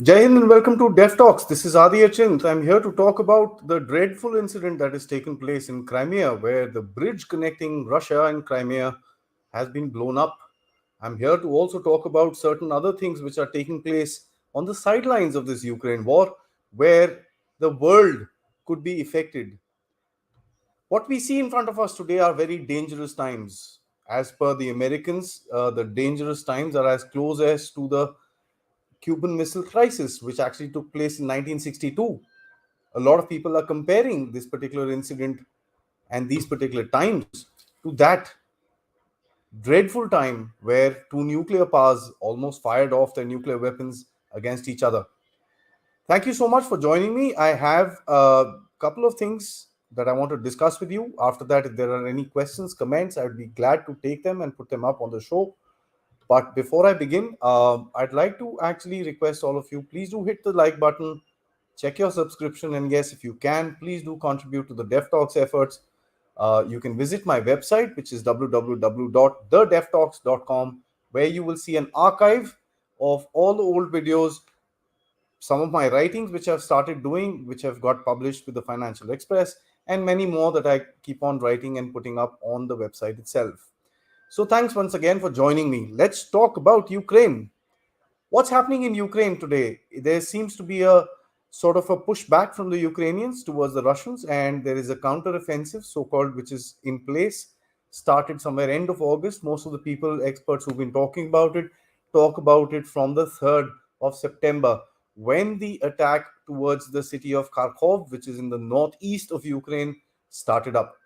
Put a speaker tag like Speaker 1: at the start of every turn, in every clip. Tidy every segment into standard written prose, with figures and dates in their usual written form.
Speaker 1: Jai Hind and welcome to Dev Talks. This is Aadi Achint. I'm here to talk about the dreadful incident that has taken place in Crimea, where the bridge connecting Russia and Crimea has been blown up. I'm here to also talk about certain other things which are taking place on the sidelines of this Ukraine war, where the world could be affected. What we see in front of us today are very dangerous times. As per the Americans, the dangerous times are as close as to the Cuban Missile Crisis, which actually took place in 1962. A lot of people are comparing this particular incident and these particular times to that dreadful time where two nuclear powers almost fired off their nuclear weapons against each other. Thank you so much for joining me. I have a couple of things that I want to discuss with you. After that, if there are any questions, comments, I'd be glad to take them and put them up on the show. But before I begin, I'd like to actually request all of you, please do hit the like button, check your subscription, and yes, if you can, please do contribute to the Dev Talks efforts. You can visit my website, which is www.thedevtalks.com, where you will see an archive of all the old videos, some of my writings which I've started doing, which have got published with the Financial Express, and many more that I keep on writing and putting up on the website itself. So thanks once again for joining me. Let's talk about Ukraine. What's happening in Ukraine today? There seems to be a sort of a pushback from the Ukrainians towards the Russians, and there is a counter-offensive, so-called, which is in place. Started somewhere end of August. Most of the people, experts who've been talking about it, talk about it from the 3rd of September, when the attack towards the city of Kharkov, which is in the northeast of Ukraine, started up.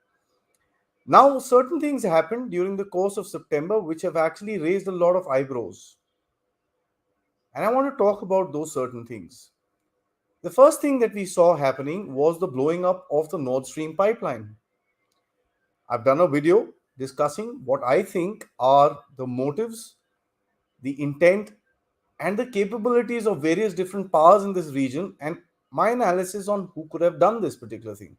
Speaker 1: Now, certain things happened during the course of September which have actually raised a lot of eyebrows. And I want to talk about those certain things. The first thing that we saw happening was the blowing up of the Nord Stream pipeline. I've done a video discussing what I think are the motives, the intent, and the capabilities of various different powers in this region, and my analysis on who could have done this particular thing.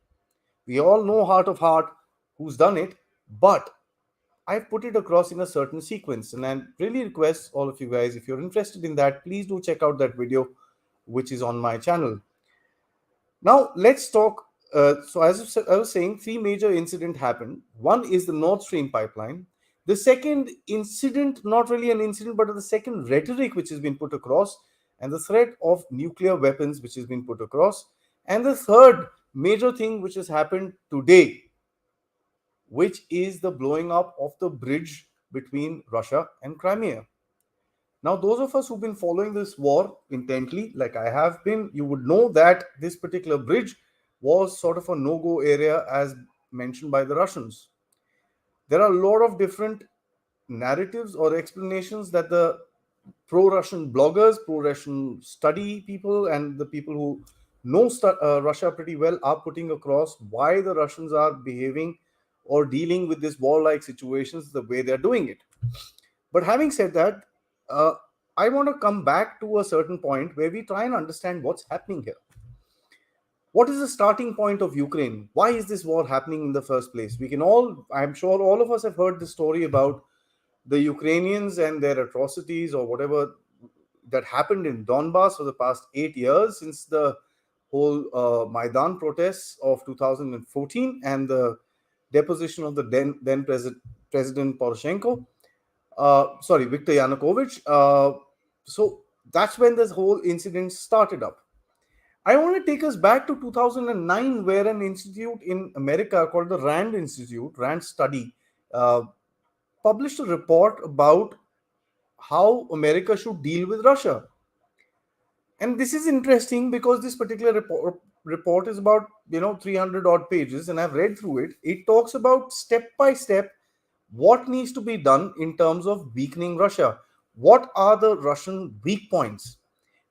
Speaker 1: We all know heart of heart who's done it, but I've put it across in a certain sequence, and I really request all of you guys, if you're interested in that, please do check out that video, which is on my channel. Now, let's talk. So, as I was saying, three major incidents happened. One is the Nord Stream pipeline. The second incident, not really an incident, but the second rhetoric which has been put across, and the threat of nuclear weapons which has been put across. And the third major thing which has happened today, which is the blowing up of the bridge between Russia and Crimea. Now, those of us who've been following this war intently, like I have been, you would know that this particular bridge was sort of a no go area as mentioned by the Russians. There are a lot of different narratives or explanations that the pro Russian bloggers, pro Russian study people, and the people who know Russia pretty well are putting across why the Russians are behaving or dealing with this war-like situations the way they're doing it. But having said that, uh, I want to come back to a certain point where we try and understand what's happening here. What is the starting point of Ukraine? Why is this war happening in the first place? We can all, I'm sure all of us have heard the story about the Ukrainians and their atrocities or whatever that happened in Donbass for the past 8 years since the whole Maidan protests of 2014 and the deposition of the then President Poroshenko. Viktor Yanukovych. So that's when this whole incident started up. I want to take us back to 2009, where an institute in America called the Rand Institute, Rand Study, uh, published a report about how America should deal with Russia. And this is interesting because this particular report is about 300 odd pages, and I've read through it. It talks about step by step what needs to be done in terms of weakening Russia. What are the Russian weak points?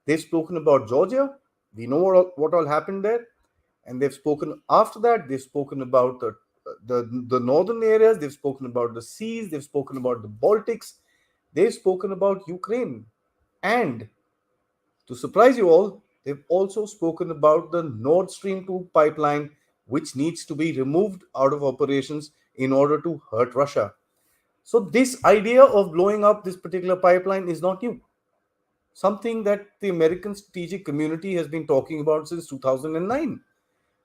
Speaker 1: They've spoken about Georgia. We know what all happened there. And they've spoken after that. They've spoken about the northern areas. They've spoken about the seas. They've spoken about the Baltics. They've spoken about Ukraine. And to surprise you all, they've also spoken about the Nord Stream 2 pipeline, which needs to be removed out of operations in order to hurt Russia. So, this idea of blowing up this particular pipeline is not new. something that the American strategic community has been talking about since 2009.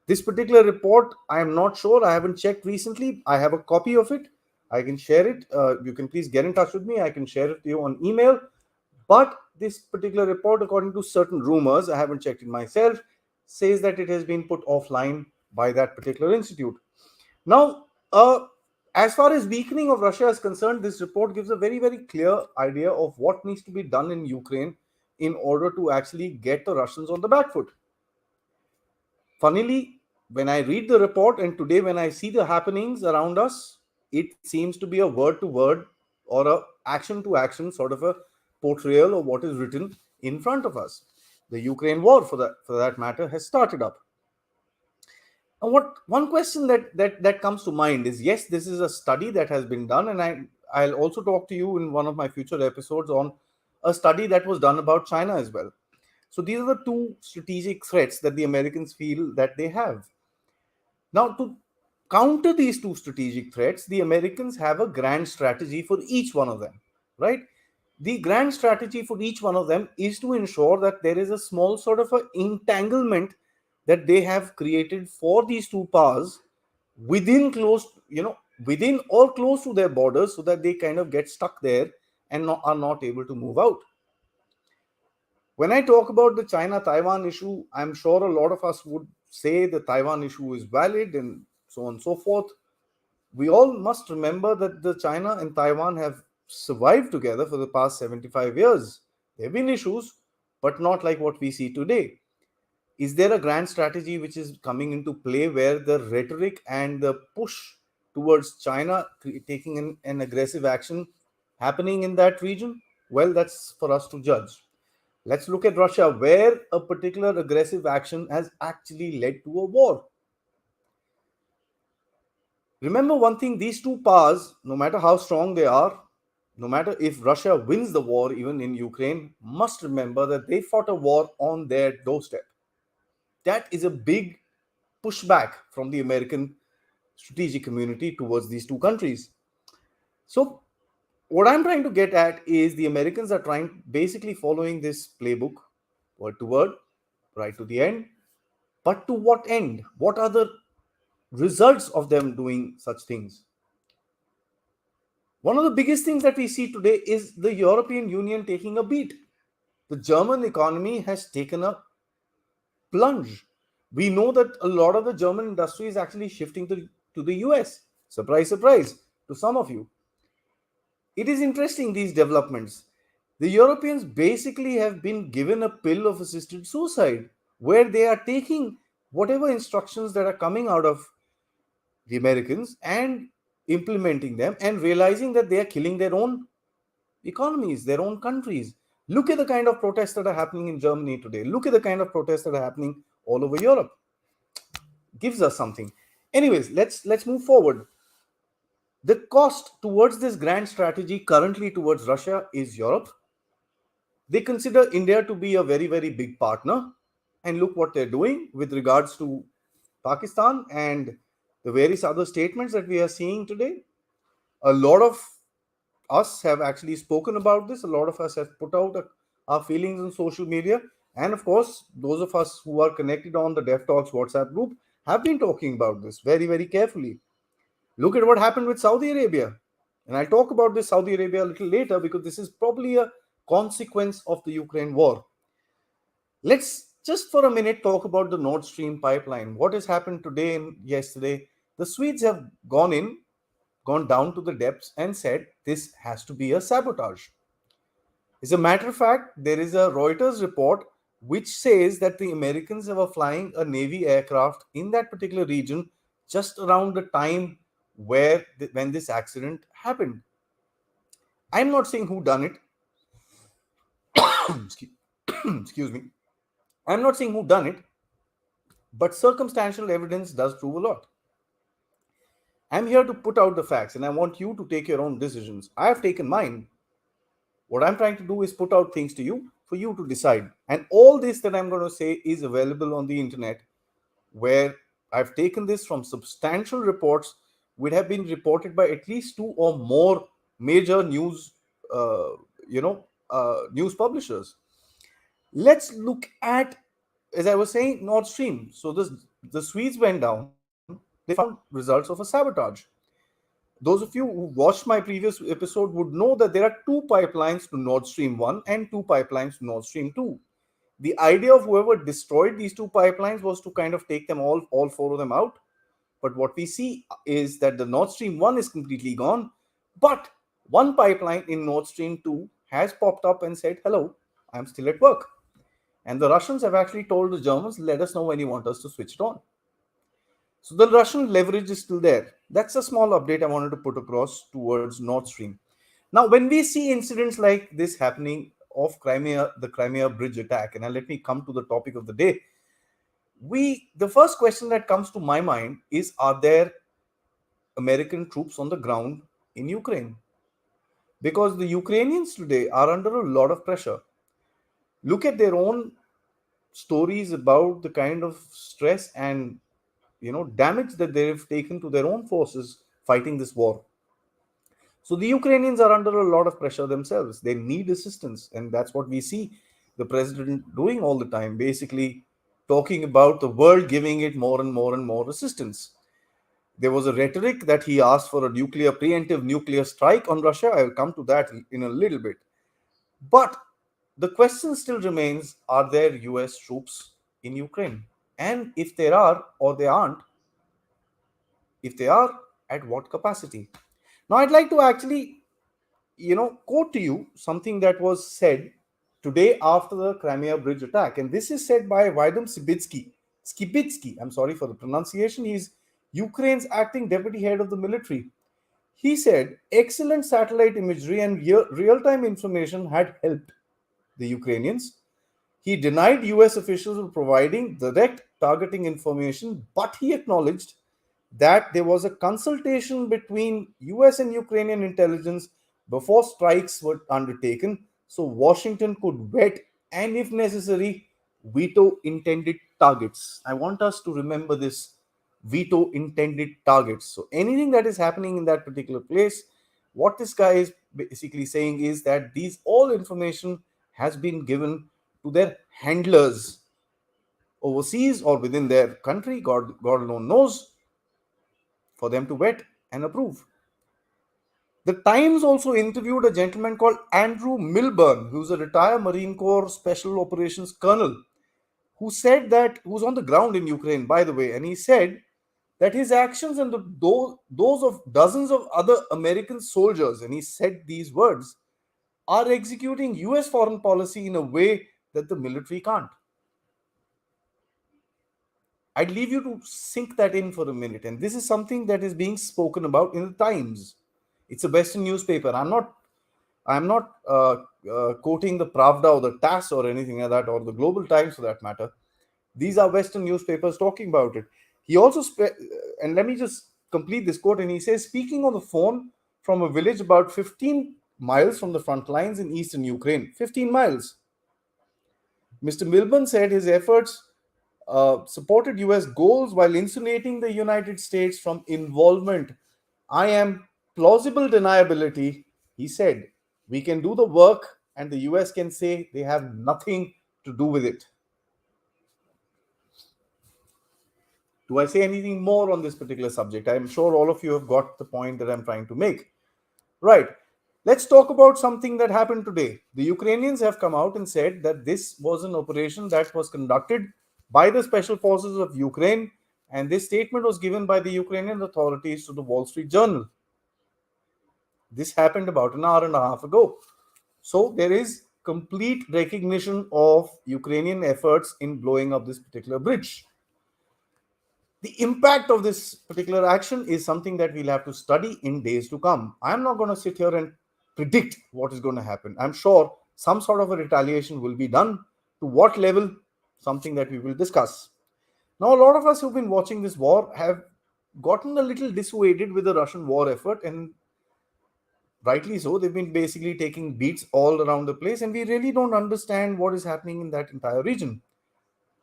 Speaker 1: This particular report, I am not sure. I haven't checked recently. I have a copy of it. I can share it. You can please get in touch with me. I can share it to you on email. But this particular report, according to certain rumors, I haven't checked it myself, says that it has been put offline by that particular institute. Now, as far as weakening of Russia is concerned, this report gives a very, very clear idea of what needs to be done in Ukraine in order to actually get the Russians on the back foot. Funnily, when I read the report and today when I see the happenings around us, it seems to be a word to word or a action to action sort of a portrayal of what is written in front of us. The Ukraine war, for that matter, has started up. And what one question that comes to mind is, yes, this is a study that has been done, and I'll also talk to you in one of my future episodes on a study that was done about China as well. So these are the two strategic threats that the Americans feel that they have. Now, to counter these two strategic threats, the Americans have a grand strategy for each one of them, right? The grand strategy for each one of them is to ensure that there is a small sort of a entanglement that they have created for these two powers within close, within or close to their borders, so that they kind of get stuck there and are not able to move out. When I talk about the China Taiwan issue, I'm sure a lot of us would say the Taiwan issue is valid and so on and so forth. We all must remember that the China and Taiwan have survived together for the past 75 years. There have been issues, but not like what we see today. Is there a grand strategy which is coming into play where the rhetoric and the push towards China taking an aggressive action happening in that region? Well, that's for us to judge. Let's look at Russia, where a particular aggressive action has actually led to a war. Remember one thing, these two powers, no matter how strong they are, no matter if Russia wins the war, even in Ukraine, must remember that they fought a war on their doorstep. That is a big pushback from the American strategic community towards these two countries. So, what I'm trying to get at is the Americans are trying, basically following this playbook, word to word, right to the end. But to what end? What are the results of them doing such things? One of the biggest things that we see today is the European Union taking a beat. The German economy has taken a plunge. We know that a lot of the German industry is actually shifting to the US. Surprise, surprise to some of you. It is interesting, these developments. The Europeans basically have been given a pill of assisted suicide where they are taking whatever instructions that are coming out of the Americans and implementing them and realizing that they are killing their own economies, their own countries. Look at the kind of protests that are happening in Germany today. Look at the kind of protests that are happening all over Europe. Gives us something. Anyways, let's move forward. The cost towards this grand strategy currently towards Russia is Europe. They consider India to be a very, very big partner. And look what they're doing with regards to Pakistan and the various other statements that we are seeing today. A lot of us have actually spoken about this. A lot of us have put out our feelings on social media. And of course, those of us who are connected on the Dev Talks WhatsApp group have been talking about this very, very carefully. Look at what happened with Saudi Arabia. And I'll talk about this Saudi Arabia a little later because this is probably a consequence of the Ukraine war. Let's just for a minute talk about the Nord Stream pipeline. What has happened today and yesterday? The Swedes have gone down to the depths and said this has to be a sabotage. As a matter of fact, there is a Reuters report which says that the Americans were flying a Navy aircraft in that particular region just around the time when this accident happened. I'm not saying who done it. Excuse me. I'm not saying who done it, but circumstantial evidence does prove a lot. I'm here to put out the facts and I want you to take your own decisions. I have taken mine. What I'm trying to do is put out things to you for you to decide. And all this that I'm going to say is available on the internet, where I've taken this from substantial reports which have been reported by at least two or more major news, news publishers. Let's look at, as I was saying, Nord Stream. So the Swedes went down. They found results of a sabotage. Those of you who watched my previous episode would know that there are two pipelines to Nord Stream 1 and two pipelines to Nord Stream 2. The idea of whoever destroyed these two pipelines was to kind of take them all four of them out. But what we see is that the Nord Stream 1 is completely gone, but one pipeline in Nord Stream 2 has popped up and said, hello, I'm still at work. And the Russians have actually told the Germans, let us know when you want us to switch it on. So the Russian leverage is still there. That's a small update I wanted to put across towards Nord Stream. Now, when we see incidents like this happening off Crimea, the Crimea Bridge attack, and now let me come to the topic of the day. The first question that comes to my mind is, are there American troops on the ground in Ukraine? Because the Ukrainians today are under a lot of pressure. Look at their own stories about the kind of stress and damage that they've taken to their own forces fighting this war. So the Ukrainians are under a lot of pressure themselves. They need assistance, and that's what we see the president doing all the time, basically talking about the world giving it more and more and more assistance. There was a rhetoric that he asked for a preemptive nuclear strike on Russia. I will come to that in a little bit. But the question still remains, are there US troops in Ukraine? And if there are or they aren't, if they are, at what capacity? Now, I'd like to actually, quote to you something that was said today after the Crimea Bridge attack. And this is said by Vadim Skibitsky. I'm sorry for the pronunciation. He's Ukraine's acting deputy head of the military. He said excellent satellite imagery and real time information had helped the Ukrainians. He denied US officials of providing direct targeting information, but he acknowledged that there was a consultation between US and Ukrainian intelligence before strikes were undertaken, so Washington could vet and, if necessary, veto intended targets. I want us to remember this: veto intended targets. So, anything that is happening in that particular place, what this guy is basically saying is that these all information has been given to their handlers overseas or within their country. God alone knows, for them to vet and approve. The Times also interviewed a gentleman called Andrew Milburn, who's a retired Marine Corps Special Operations Colonel, who said that, who's on the ground in Ukraine, by the way, and he said that his actions and those of dozens of other American soldiers, and he said these words, are executing US foreign policy in a way that the military can't. I'd leave you to sink that in for a minute. And this is something that is being spoken about in the Times. It's a Western newspaper. I'm not quoting the Pravda or the TASS or anything like that, or the Global Times for that matter. These are Western newspapers talking about it. He also, and let me just complete this quote. And he says, speaking on the phone from a village about 15 miles from the front lines in eastern Ukraine, 15 miles, Mr. Milburn said his efforts supported US goals while insulating the United States from involvement. I am plausible deniability, he said. We can do the work, and the US can say they have nothing to do with it. Do I say anything more on this particular subject? I'm sure all of you have got the point that I'm trying to make. Right. Let's talk about something that happened today. The Ukrainians have come out and said that this was an operation that was conducted by the special forces of Ukraine, and this statement was given by the Ukrainian authorities to the Wall Street Journal. This happened about an hour and a half ago. So there is complete recognition of Ukrainian efforts in blowing up this particular bridge. The impact of this particular action is something that we'll have to study in days to come. I'm not going to sit here and predict what is going to happen. I'm sure some sort of a retaliation will be done. To what level? Something that we will discuss. Now, a lot of us who've been watching this war have gotten a little dissuaded with the Russian war effort, and rightly so. They've been basically taking beats all around the place, and we really don't understand what is happening in that entire region.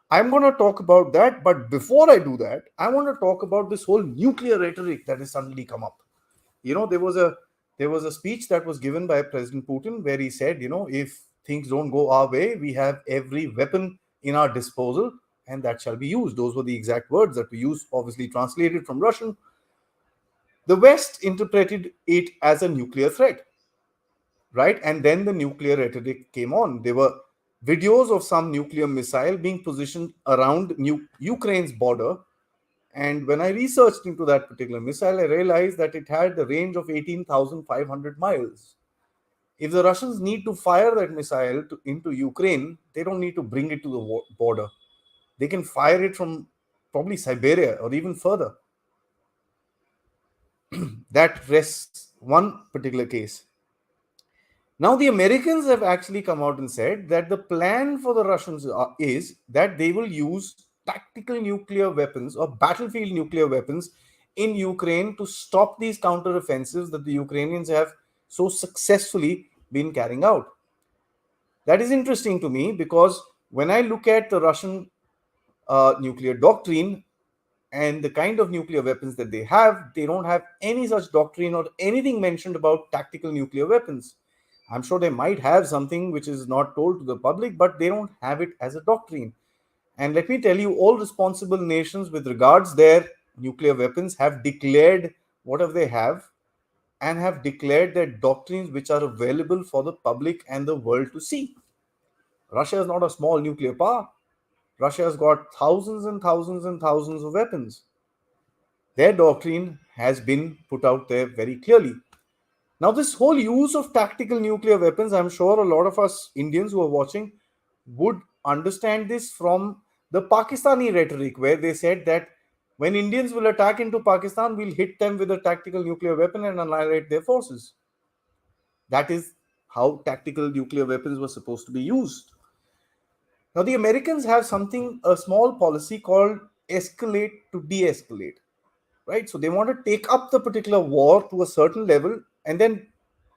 Speaker 1: I'm going to talk about that, but before I do that, I want to talk about this whole nuclear rhetoric that has suddenly come up. There was a speech that was given by President Putin where he said, if things don't go our way, we have every weapon in our disposal, and that shall be used. Those were the exact words that we used, obviously translated from Russian. The West interpreted it as a nuclear threat, right? And then the nuclear rhetoric came on. There were videos of some nuclear missile being positioned around Ukraine's border. And when I researched into that particular missile, I realized that it had the range of 18,500 miles. If the Russians need to fire that missile into Ukraine, they don't need to bring it to the border. They can fire it from probably Siberia or even further. That rests one particular case. Now, the Americans have actually come out and said that the plan for the Russians is that they will use tactical nuclear weapons or battlefield nuclear weapons in Ukraine to stop these counteroffensives that the Ukrainians have so successfully been carrying out. That is interesting to me because when I look at the Russian nuclear doctrine and the kind of nuclear weapons that they don't have any such doctrine or anything mentioned about tactical nuclear weapons. I'm sure they might have something which is not told to the public, but they don't have it as a doctrine. And let me tell you, all responsible nations with regards their nuclear weapons have declared whatever they have and have declared their doctrines which are available for the public and the world to see. Russia is not a small nuclear power. Russia has got thousands and thousands and thousands of weapons. Their doctrine has been put out there very clearly. Now, this whole use of tactical nuclear weapons, I'm sure a lot of us Indians who are watching would understand this from the Pakistani rhetoric, where they said that when Indians will attack into Pakistan, we'll hit them with a tactical nuclear weapon and annihilate their forces. That is how tactical nuclear weapons were supposed to be used. Now, the Americans have a small policy called escalate to de escalate, right? So, they want to take up the particular war to a certain level and then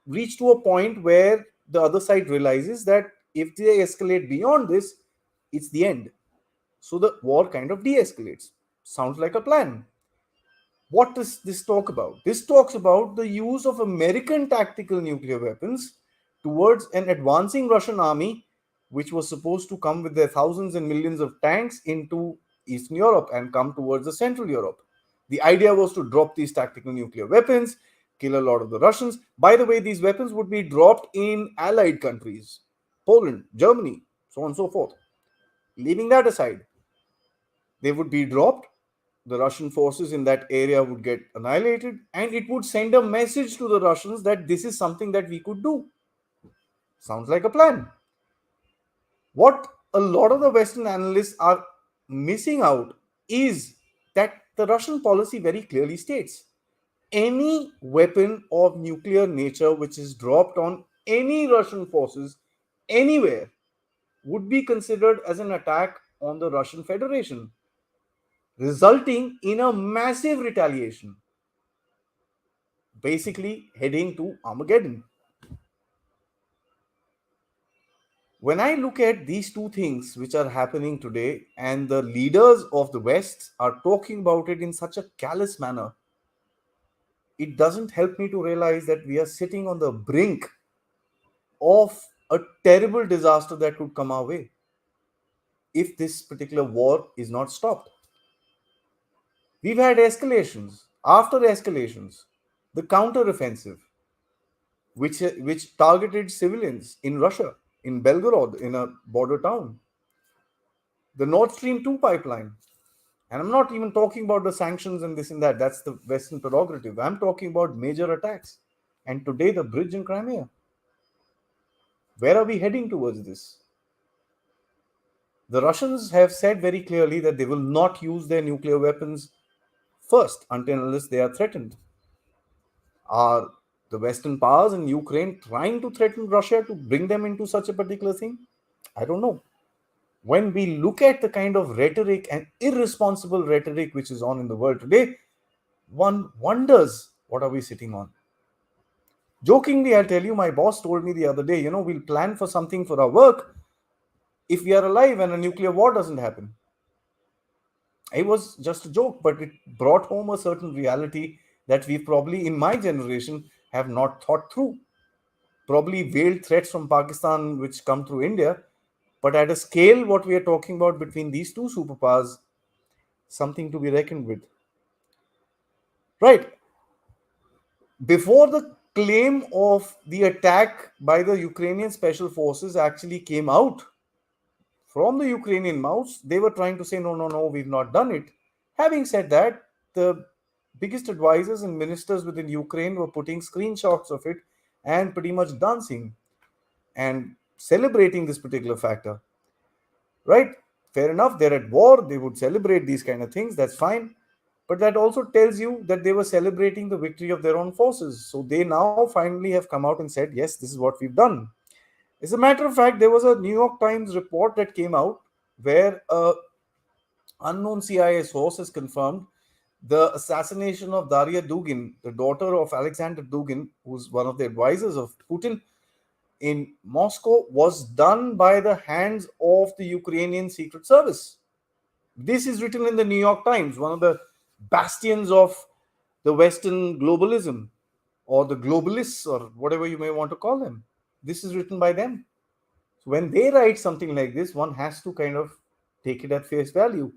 Speaker 1: reach to a point where the other side realizes that if they escalate beyond this, it's the end. So, the war kind of de escalates. Sounds like a plan. What does this talk about? This talks about the use of American tactical nuclear weapons towards an advancing Russian army, which was supposed to come with their thousands and millions of tanks into Eastern Europe and come towards the Central Europe. The idea was to drop these tactical nuclear weapons, kill a lot of the Russians. By the way, these weapons would be dropped in allied countries, Poland, Germany, so on and so forth. Leaving that aside, they would be dropped, the Russian forces in that area would get annihilated, and it would send a message to the Russians that this is something that we could do. Sounds like a plan. What a lot of the Western analysts are missing out is that the Russian policy very clearly states any weapon of nuclear nature which is dropped on any Russian forces anywhere would be considered as an attack on the Russian Federation, resulting in a massive retaliation, basically heading to Armageddon. When I look at these two things which are happening today, and the leaders of the West are talking about it in such a callous manner, it doesn't help me to realize that we are sitting on the brink of a terrible disaster that could come our way if this particular war is not stopped. We've had escalations. After escalations, the counteroffensive, which targeted civilians in Russia, in Belgorod, in a border town, the Nord Stream 2 pipeline. And I'm not even talking about the sanctions and this and that. That's the Western prerogative. I'm talking about major attacks. And today, the bridge in Crimea. Where are we heading towards this? The Russians have said very clearly that they will not use their nuclear weapons first until unless they are threatened. Are the Western powers in Ukraine trying to threaten Russia to bring them into such a particular thing? I don't know. When we look at the kind of rhetoric and irresponsible rhetoric which is on in the world today, one wonders what are we sitting on. Jokingly, I'll tell you, my boss told me the other day, we'll plan for something for our work if we are alive and a nuclear war doesn't happen. It was just a joke, but it brought home a certain reality that we probably in my generation have not thought through. probably veiled threats from Pakistan which come through India. But at a scale, what we are talking about between these two superpowers, something to be reckoned with. Right. Before the claim of the attack by the Ukrainian special forces actually came out from the Ukrainian mouths, they were trying to say, no, no, no, we've not done it. Having said that, the biggest advisors and ministers within Ukraine were putting screenshots of it and pretty much dancing and celebrating this particular factor. Right? Fair enough, they're at war, they would celebrate these kind of things, that's fine. But that also tells you that they were celebrating the victory of their own forces. So they now finally have come out and said, yes, this is what we've done. As a matter of fact, there was a New York Times report that came out where a unknown CIA source has confirmed the assassination of Daria Dugin, the daughter of Alexander Dugin, who's one of the advisors of Putin in Moscow, was done by the hands of the Ukrainian Secret Service. This is written in the New York Times, one of the bastions of the Western globalism or the globalists or whatever you may want to call them. This is written by them. So when they write something like this, one has to kind of take it at face value,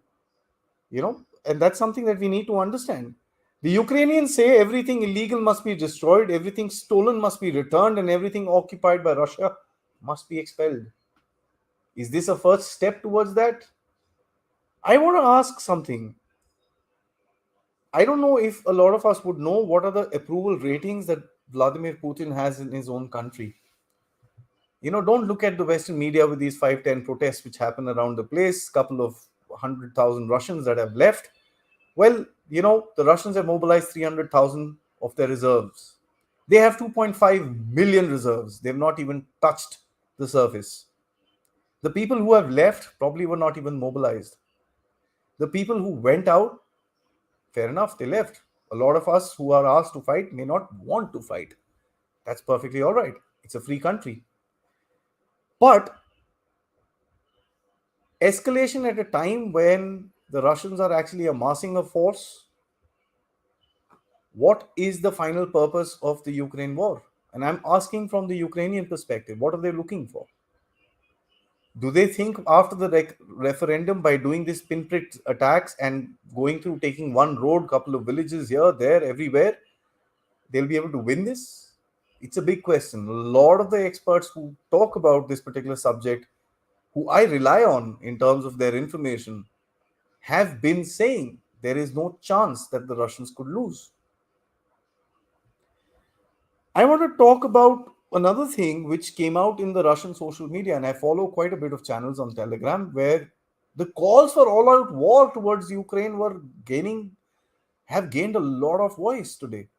Speaker 1: and that's something that we need to understand. The Ukrainians say everything illegal must be destroyed, everything stolen must be returned, and everything occupied by Russia must be expelled. Is this a first step towards that? I want to ask something. I don't know if a lot of us would know what are the approval ratings that Vladimir Putin has in his own country. Don't look at the Western media with these 5-10 protests which happen around the place, couple of 100,000 Russians that have left. Well, the Russians have mobilized 300,000 of their reserves. They have 2.5 million reserves. They've not even touched the surface. The people who have left probably were not even mobilized. The people who went out, fair enough, they left. A lot of us who are asked to fight may not want to fight. That's perfectly all right. It's a free country. But escalation at a time when the Russians are actually amassing a force, what is the final purpose of the Ukraine war? And I'm asking from the Ukrainian perspective, what are they looking for? Do they think after the referendum, by doing these pinprick attacks and going through taking one road, couple of villages here, there, everywhere, they'll be able to win this? It's a big question. A lot of the experts who talk about this particular subject, who I rely on in terms of their information, have been saying there is no chance that the Russians could lose. I want to talk about another thing which came out in the Russian social media, and I follow quite a bit of channels on Telegram where the calls for all-out war towards Ukraine have gained a lot of voice today.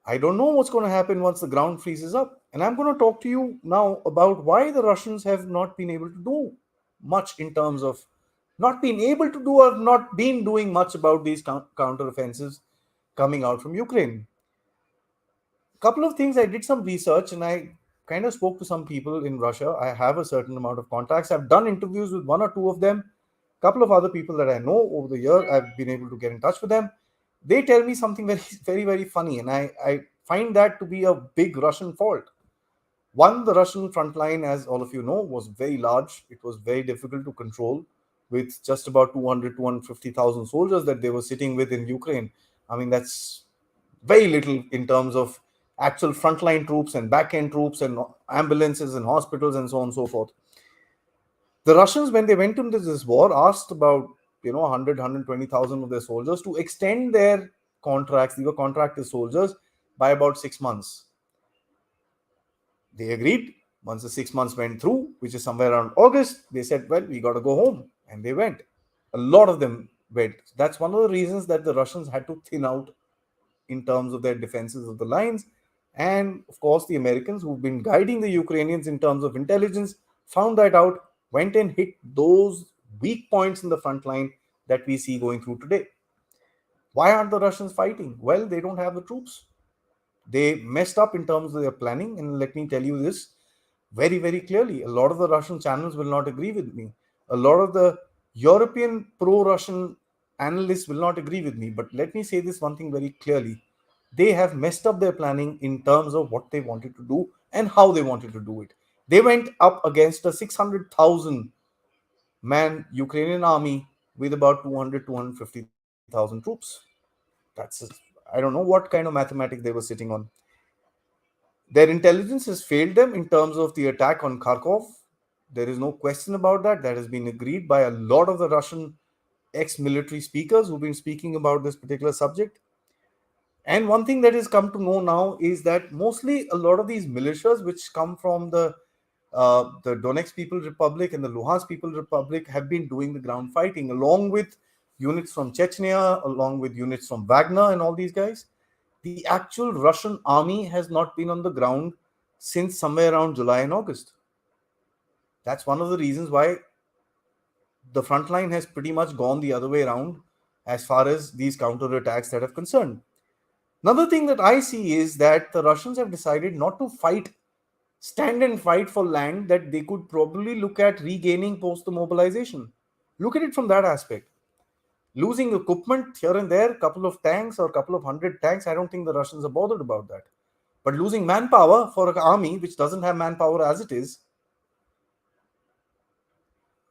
Speaker 1: I don't know what's going to happen once the ground freezes up, and I'm going to talk to you now about why the Russians have not been able to do much in terms of not being able to do or not been doing much about these counter-offensives coming out from Ukraine. Couple of things. I did some research and I kind of spoke to some people in Russia. I have a certain amount of contacts. I've done interviews with one or two of them. Couple of other people that I know over the year, I've been able to get in touch with them. They tell me something very, very, very funny, and I find that to be a big Russian fault. One, the Russian front line, as all of you know, was very large. It was very difficult to control with just about 200, 250,000 soldiers that they were sitting with in Ukraine. I mean, that's very little in terms of actual frontline troops and back-end troops and ambulances and hospitals and so on and so forth. The Russians, when they went into this war, asked about 100, 120,000 of their soldiers to extend their contracts. They were contracted soldiers by about 6 months. They agreed. Once the 6 months went through, which is somewhere around August, they said, well, we got to go home. And they went. A lot of them went. That's one of the reasons that the Russians had to thin out in terms of their defenses of the lines. And of course, the Americans, who've been guiding the Ukrainians in terms of intelligence, found that out, went and hit those weak points in the front line that we see going through today. Why aren't the Russians fighting? Well, they don't have the troops. They messed up in terms of their planning. And let me tell you this very, very clearly. A lot of the Russian channels will not agree with me. A lot of the European pro-Russian analysts will not agree with me. But let me say this one thing very clearly. they have messed up their planning in terms of what they wanted to do and how they wanted to do it. They went up against a 600,000 man Ukrainian army with about 200, 250,000 troops. I don't know what kind of mathematics they were sitting on. Their intelligence has failed them in terms of the attack on Kharkov. There is no question about that. That has been agreed by a lot of the Russian ex military speakers who've been speaking about this particular subject. And one thing that has come to know now is that mostly a lot of these militias, which come from the Donetsk People Republic and the Luhansk People Republic, have been doing the ground fighting along with units from Chechnya, along with units from Wagner and all these guys. The actual Russian army has not been on the ground since somewhere around July and August. That's one of the reasons why the front line has pretty much gone the other way around as far as these counterattacks that have concerned. Another thing that I see is that the Russians have decided not to stand and fight for land that they could probably look at regaining post the mobilization. Look at it from that aspect. Losing equipment here and there, a couple of tanks or a couple of hundred tanks, I don't think the Russians are bothered about that. But losing manpower for an army which doesn't have manpower as it is,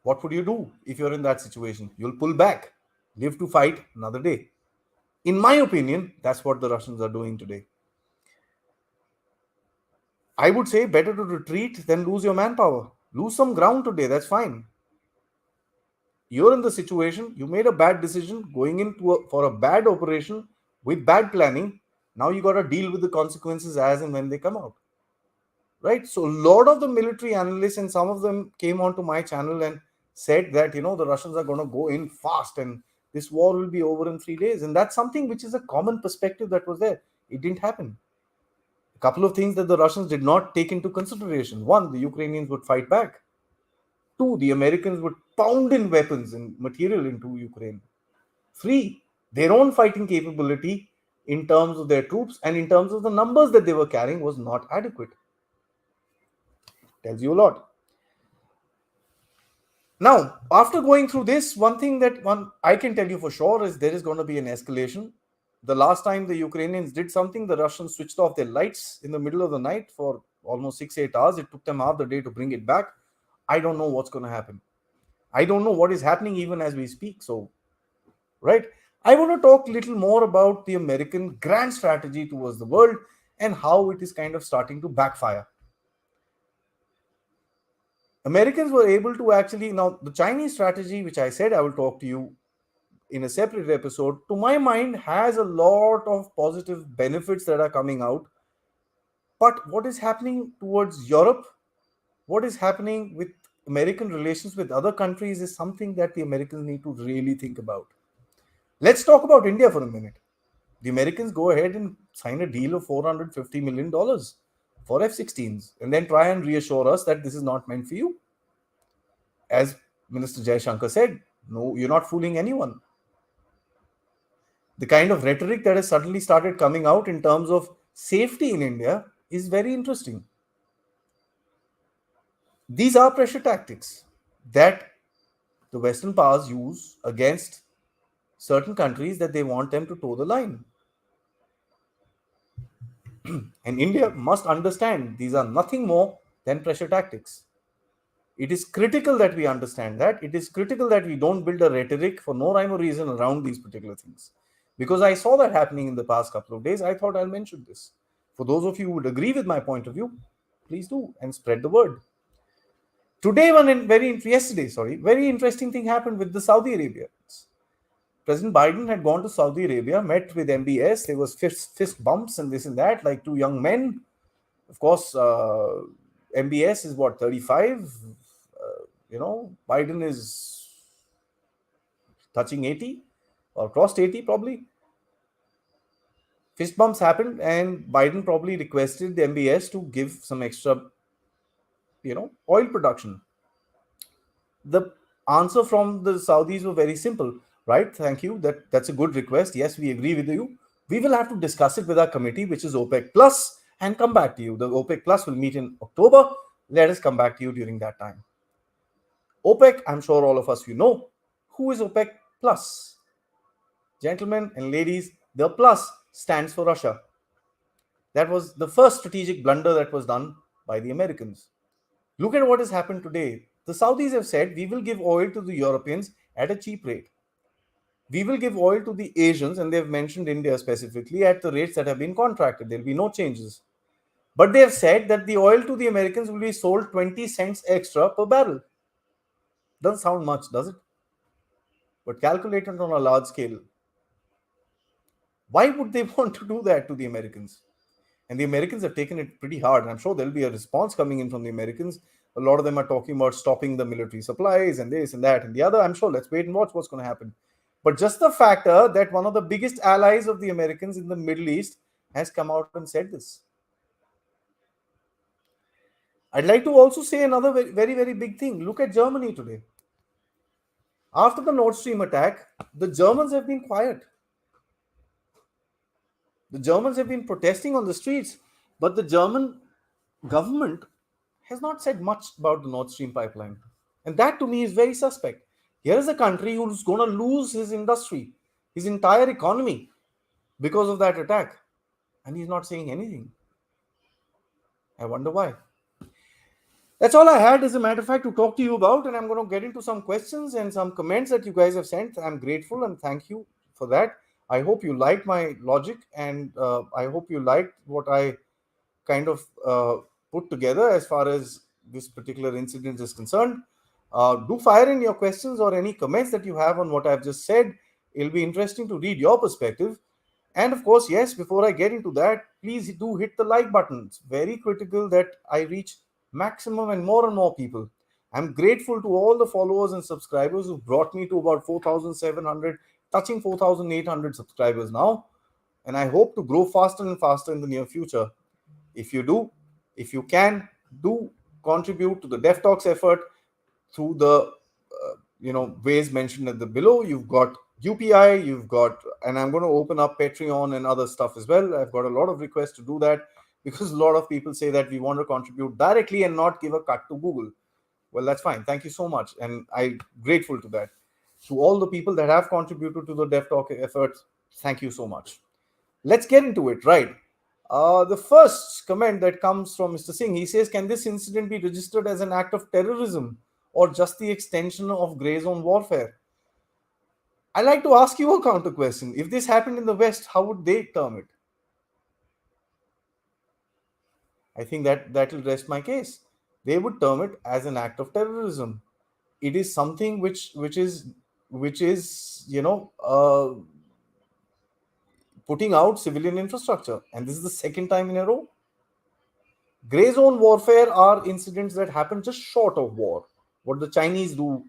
Speaker 1: what would you do if you're in that situation? You'll pull back, live to fight another day. In my opinion, that's what the Russians are doing today. I would say better to retreat than lose your manpower. Lose some ground today, that's fine. You're in the situation, you made a bad decision going for a bad operation with bad planning. Now you got to deal with the consequences as and when they come out. Right? So a lot of the military analysts, and some of them came onto my channel and said that, the Russians are going to go in fast and this war will be over in 3 days. And that's something which is a common perspective that was there. It didn't happen. A couple of things that the Russians did not take into consideration. One, the Ukrainians would fight back. Two, the Americans would pound in weapons and material into Ukraine. Three, their own fighting capability in terms of their troops and in terms of the numbers that they were carrying was not adequate. Tells you a lot. Now, after going through this, one thing that I can tell you for sure is there is going to be an escalation. The last time the Ukrainians did something, the Russians switched off their lights in the middle of the night for almost 6-8 hours. It took them half the day to bring it back. I don't know what's going to happen. I don't know what is happening even as we speak. So, right? I want to talk a little more about the American grand strategy towards the world and how it is kind of starting to backfire. Americans were able to actually, now the Chinese strategy, which I said I will talk to you in a separate episode, to my mind has a lot of positive benefits that are coming out. But what is happening towards Europe, what is happening with American relations with other countries is something that the Americans need to really think about. Let's talk about India for a minute. The Americans go ahead and sign a deal of $450 million for F-16s and then try and reassure us that this is not meant for you. As Minister Jaishankar said, no, you're not fooling anyone. The kind of rhetoric that has suddenly started coming out in terms of safety in India is very interesting. These are pressure tactics that the Western powers use against certain countries that they want them to toe the line. And India must understand these are nothing more than pressure tactics. It is critical that we understand that. It is critical that we don't build a rhetoric for no rhyme or reason around these particular things. Because I saw that happening in the past couple of days, I thought I'll mention this. For those of you who would agree with my point of view, please do and spread the word. Today, very interesting thing happened with the Saudi Arabians. President Biden had gone to Saudi Arabia, met with MBS. There was fist bumps and this and that, like two young men. Of course, MBS is what, 35? Biden is touching 80 or crossed 80 probably. Fist bumps happened and Biden probably requested the MBS to give some extra, oil production. The answer from the Saudis were very simple, right? Thank you. That's a good request. Yes, we agree with you. We will have to discuss it with our committee, which is OPEC Plus, and come back to you. The OPEC Plus will meet in October. Let us come back to you during that time. OPEC, I'm sure all of us you know. Who is OPEC Plus? Gentlemen and ladies, the plus stands for Russia. That was the first strategic blunder that was done by the Americans. Look at what has happened today. The Saudis have said we will give oil to the Europeans at a cheap rate. We will give oil to the Asians, and they've mentioned India specifically, at the rates that have been contracted. There will be no changes. But they have said that the oil to the Americans will be sold 20 cents extra per barrel. Doesn't sound much, does it? But calculated on a large scale, why would they want to do that to the Americans? And the Americans have taken it pretty hard. And I'm sure there'll be a response coming in from the Americans. A lot of them are talking about stopping the military supplies and this and that and the other. I'm sure, let's wait and watch what's going to happen. But just the factor that one of the biggest allies of the Americans in the Middle East has come out and said this. I'd like to also say another very, very, very big thing. Look at Germany today. After the Nord Stream attack, the Germans have been quiet. The Germans have been protesting on the streets, but the German government has not said much about the Nord Stream pipeline. And that to me is very suspect. Here is a country who's going to lose his industry, his entire economy because of that attack. And he's not saying anything. I wonder why. That's all I had, as a matter of fact, to talk to you about. And I'm going to get into some questions and some comments that you guys have sent. I'm grateful and thank you for that. I hope you liked my logic, and I hope you liked what I kind of put together as far as this particular incident is concerned. Do fire in your questions or any comments that you have on what I've just said. It'll be interesting to read your perspective. And of course, yes, before I get into that, please do hit the like button. It's very critical that I reach maximum and more people. I'm grateful to all the followers and subscribers who brought me to about 4,700, touching 4,800 subscribers now. And I hope to grow faster and faster in the near future. If you do, if you can, do contribute to the Dev Talks effort through the ways mentioned at the below. You've got UPI, you've got, and I'm going to open up Patreon and other stuff as well. I've got a lot of requests to do that because a lot of people say that we want to contribute directly and not give a cut to Google. Well, that's fine. Thank you so much, and I'm grateful to that. To all the people that have contributed to the Dev Talk effort, thank you so much. Let's get into it, right? The first comment that comes from Mr. Singh, he says, can this incident be registered as an act of terrorism or just the extension of grey zone warfare? I'd like to ask you a counter question. If this happened in the West, how would they term it? I think that will rest my case. They would term it as an act of terrorism. It is something which is putting out civilian infrastructure, and this is the second time in a row. Grey zone warfare are incidents that happen just short of war. What the Chinese do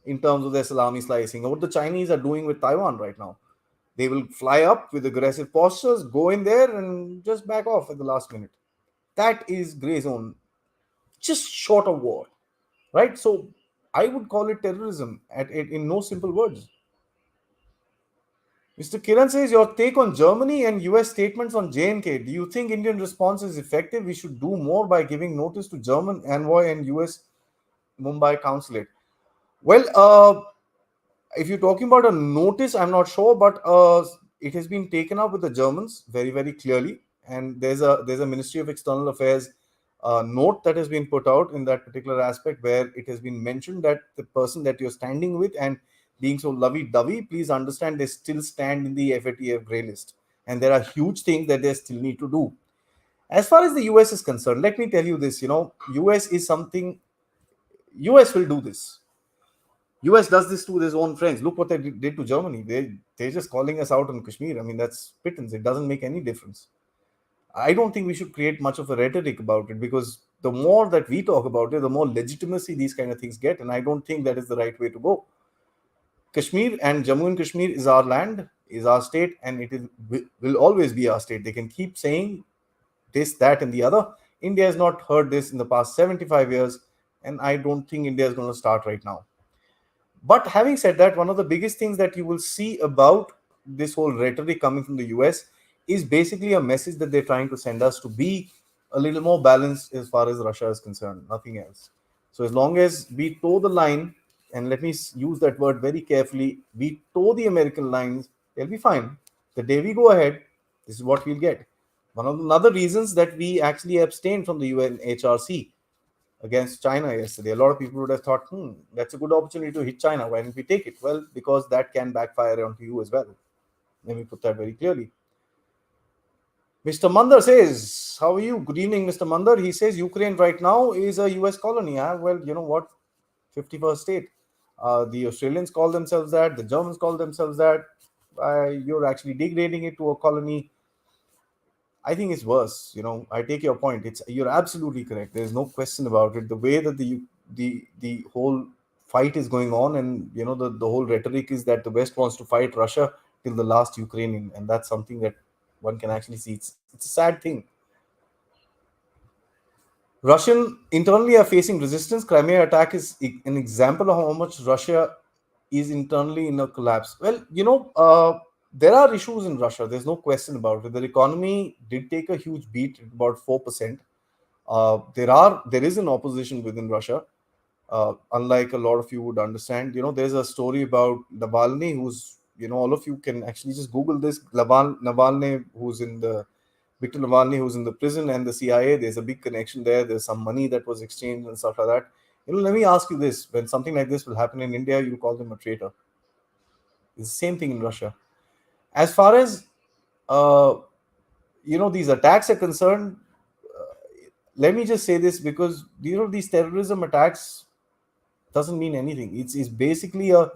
Speaker 1: in terms of their salami slicing, or what the Chinese are doing with Taiwan right now. They will fly up with aggressive postures, go in there and just back off at the last minute. That is grey zone, just short of war, right? So I would call it terrorism in no simple words. Mr. Kiran says, your take on Germany and US statements on J&K. Do you think Indian response is effective? We should do more by giving notice to German envoy and US Mumbai consulate. Well, if you're talking about a notice, I'm not sure, but it has been taken up with the Germans very, very clearly. And there's a Ministry of External Affairs note that has been put out in that particular aspect, where it has been mentioned that the person that you're standing with and being so lovey-dovey, please understand they still stand in the FATF grey list. And there are huge things that they still need to do. As far as the US is concerned, let me tell you this, US is something, US will do this. US does this to his own friends. Look what they did to Germany. They're just calling us out on Kashmir. I mean, that's pittance. It doesn't make any difference. I don't think we should create much of a rhetoric about it, because the more that we talk about it, the more legitimacy these kind of things get. And I don't think that is the right way to go. Kashmir and Jammu and Kashmir is our land, is our state, and it will always be our state. They can keep saying this, that, and the other. India has not heard this in the past 75 years, and I don't think India is going to start right now. But having said that, one of the biggest things that you will see about this whole rhetoric coming from the US is basically a message that they're trying to send us to be a little more balanced as far as Russia is concerned, nothing else. So as long as we toe the line, and let me use that word very carefully, we toe the American lines, they'll be fine. The day we go ahead, this is what we'll get. One of the other reasons that we actually abstained from the UNHRC against China yesterday. A lot of people would have thought, that's a good opportunity to hit China. Why don't we take it? Well, because that can backfire onto you as well. Let me put that very clearly. Mr. Mandar says, how are you? Good evening, Mr. Mandar. He says Ukraine right now is a US colony. Well, you know what? 51st state. The Australians call themselves that. The Germans call themselves that. You're actually degrading it to a colony. I think it's worse. I take your point. You're absolutely correct. There's no question about it. The way that the whole fight is going on, and the whole rhetoric is that the West wants to fight Russia till the last Ukrainian, and that's something that one can actually see. It's a sad thing. Russian internally are facing resistance. Crimea attack is an example of how much Russia is internally in a collapse. Well, there are issues in Russia. There's no question about it. Their economy did take a huge beat, about 4%. There is an opposition within Russia. Unlike a lot of you would understand, there's a story about Navalny, who's, all of you can actually just Google this. Navalny, who's in the Viktor Navalny, who's in the prison, and the CIA. There's a big connection there. There's some money that was exchanged and stuff like that. Let me ask you this: when something like this will happen in India, you call them a traitor. It's the same thing in Russia. As far as uh, these attacks are concerned, let me just say this, because these terrorism attacks doesn't mean anything. It's basically a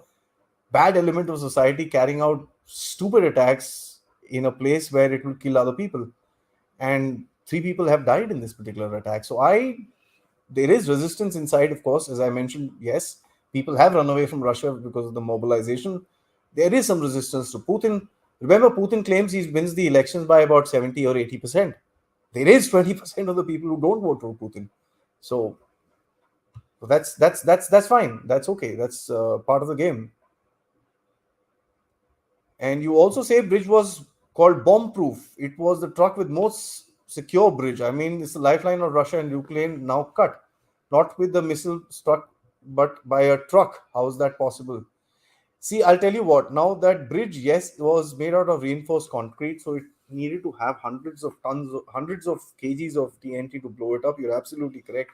Speaker 1: bad element of society carrying out stupid attacks in a place where it will kill other people, and three people have died in this particular attack. So there is resistance inside, of course, as I mentioned. Yes, people have run away from Russia because of the mobilization. There is some resistance to Putin. Remember, Putin claims he wins the elections by about 70 or 80%. There is 20% of the people who don't vote for Putin. So that's fine. That's okay. That's part of the game. And you also say bridge was called bomb proof. It was the truck with most secure bridge. I mean, it's the lifeline of Russia and Ukraine now cut, not with the missile struck, but by a truck. How is that possible? See, I'll tell you what. Now that bridge, yes, was made out of reinforced concrete, so it needed to have hundreds of kgs of TNT to blow it up. You're absolutely correct.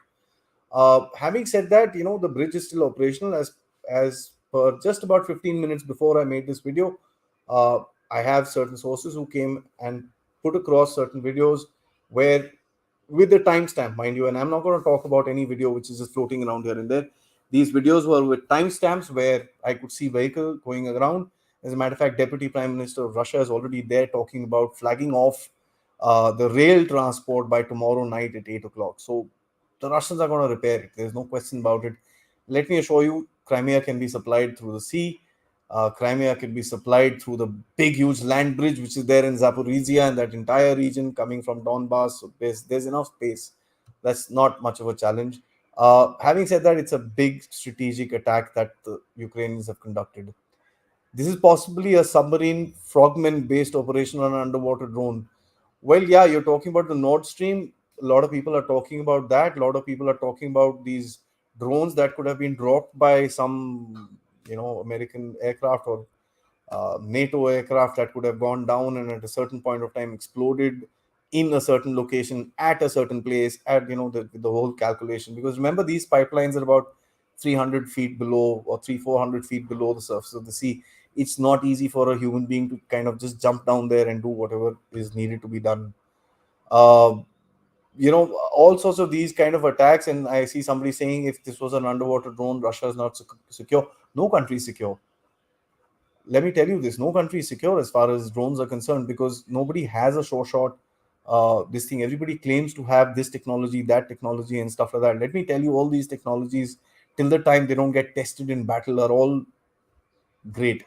Speaker 1: Having said that, the bridge is still operational as per just about 15 minutes before I made this video. Uh, I have certain sources who came and put across certain videos where, with the timestamp, mind you, and I'm not going to talk about any video which is just floating around here and there. These videos were with timestamps where I could see vehicle going around. As a matter of fact, Deputy Prime Minister of Russia is already there talking about flagging off the rail transport by tomorrow night at 8 o'clock. So the Russians are going to repair it. There's no question about it. Let me assure you, Crimea can be supplied through the sea. Crimea can be supplied through the big, huge land bridge which is there in Zaporizhia and that entire region coming from Donbass. So there's enough space. That's not much of a challenge. Having said that, it's a big strategic attack that the Ukrainians have conducted. This is possibly a submarine frogman based operation on an underwater drone. Well, yeah, you're talking about the Nord Stream. A lot of people are talking about that. A lot of people are talking about these drones that could have been dropped by some, American aircraft or NATO aircraft that could have gone down and at a certain point of time exploded in a certain location at a certain place at the whole calculation. Because remember, these pipelines are about 300 feet below or 400 feet below the surface of the sea. It's not easy for a human being to kind of just jump down there and do whatever is needed to be done. uh, all sorts of these kind of attacks, and I see somebody saying if this was an underwater drone, Russia is not secure. No country is secure. Let me tell you this: no country is secure as far as drones are concerned, because nobody has a sure shot. This thing, everybody claims to have this technology, that technology, and stuff like that. Let me tell you, all these technologies, till the time they don't get tested in battle, are all great.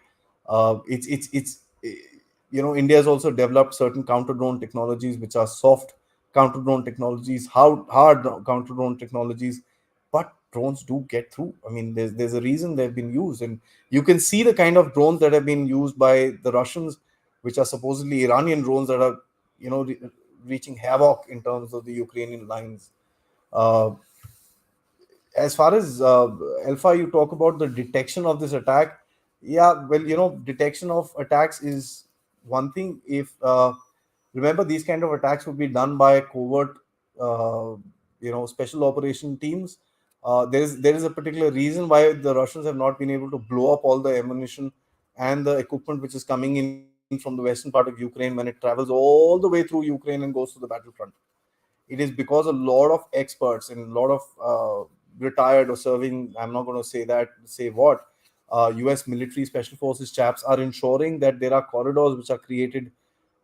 Speaker 1: India has also developed certain counter drone technologies which are soft counter drone technologies, hard counter drone technologies, but drones do get through. I mean, there's a reason they've been used, and you can see the kind of drones that have been used by the Russians, which are supposedly Iranian drones that are reaching havoc in terms of the Ukrainian lines. As far as Alpha, you talk about the detection of this attack. Yeah, well, detection of attacks is one thing. If Remember, these kind of attacks would be done by covert, uh, special operation teams. There is a particular reason why the Russians have not been able to blow up all the ammunition and the equipment which is coming in from the western part of Ukraine when it travels all the way through Ukraine and goes to the battlefront. It is because a lot of experts and a lot of retired or serving, I'm not going to say that, say what, US military special forces chaps are ensuring that there are corridors which are created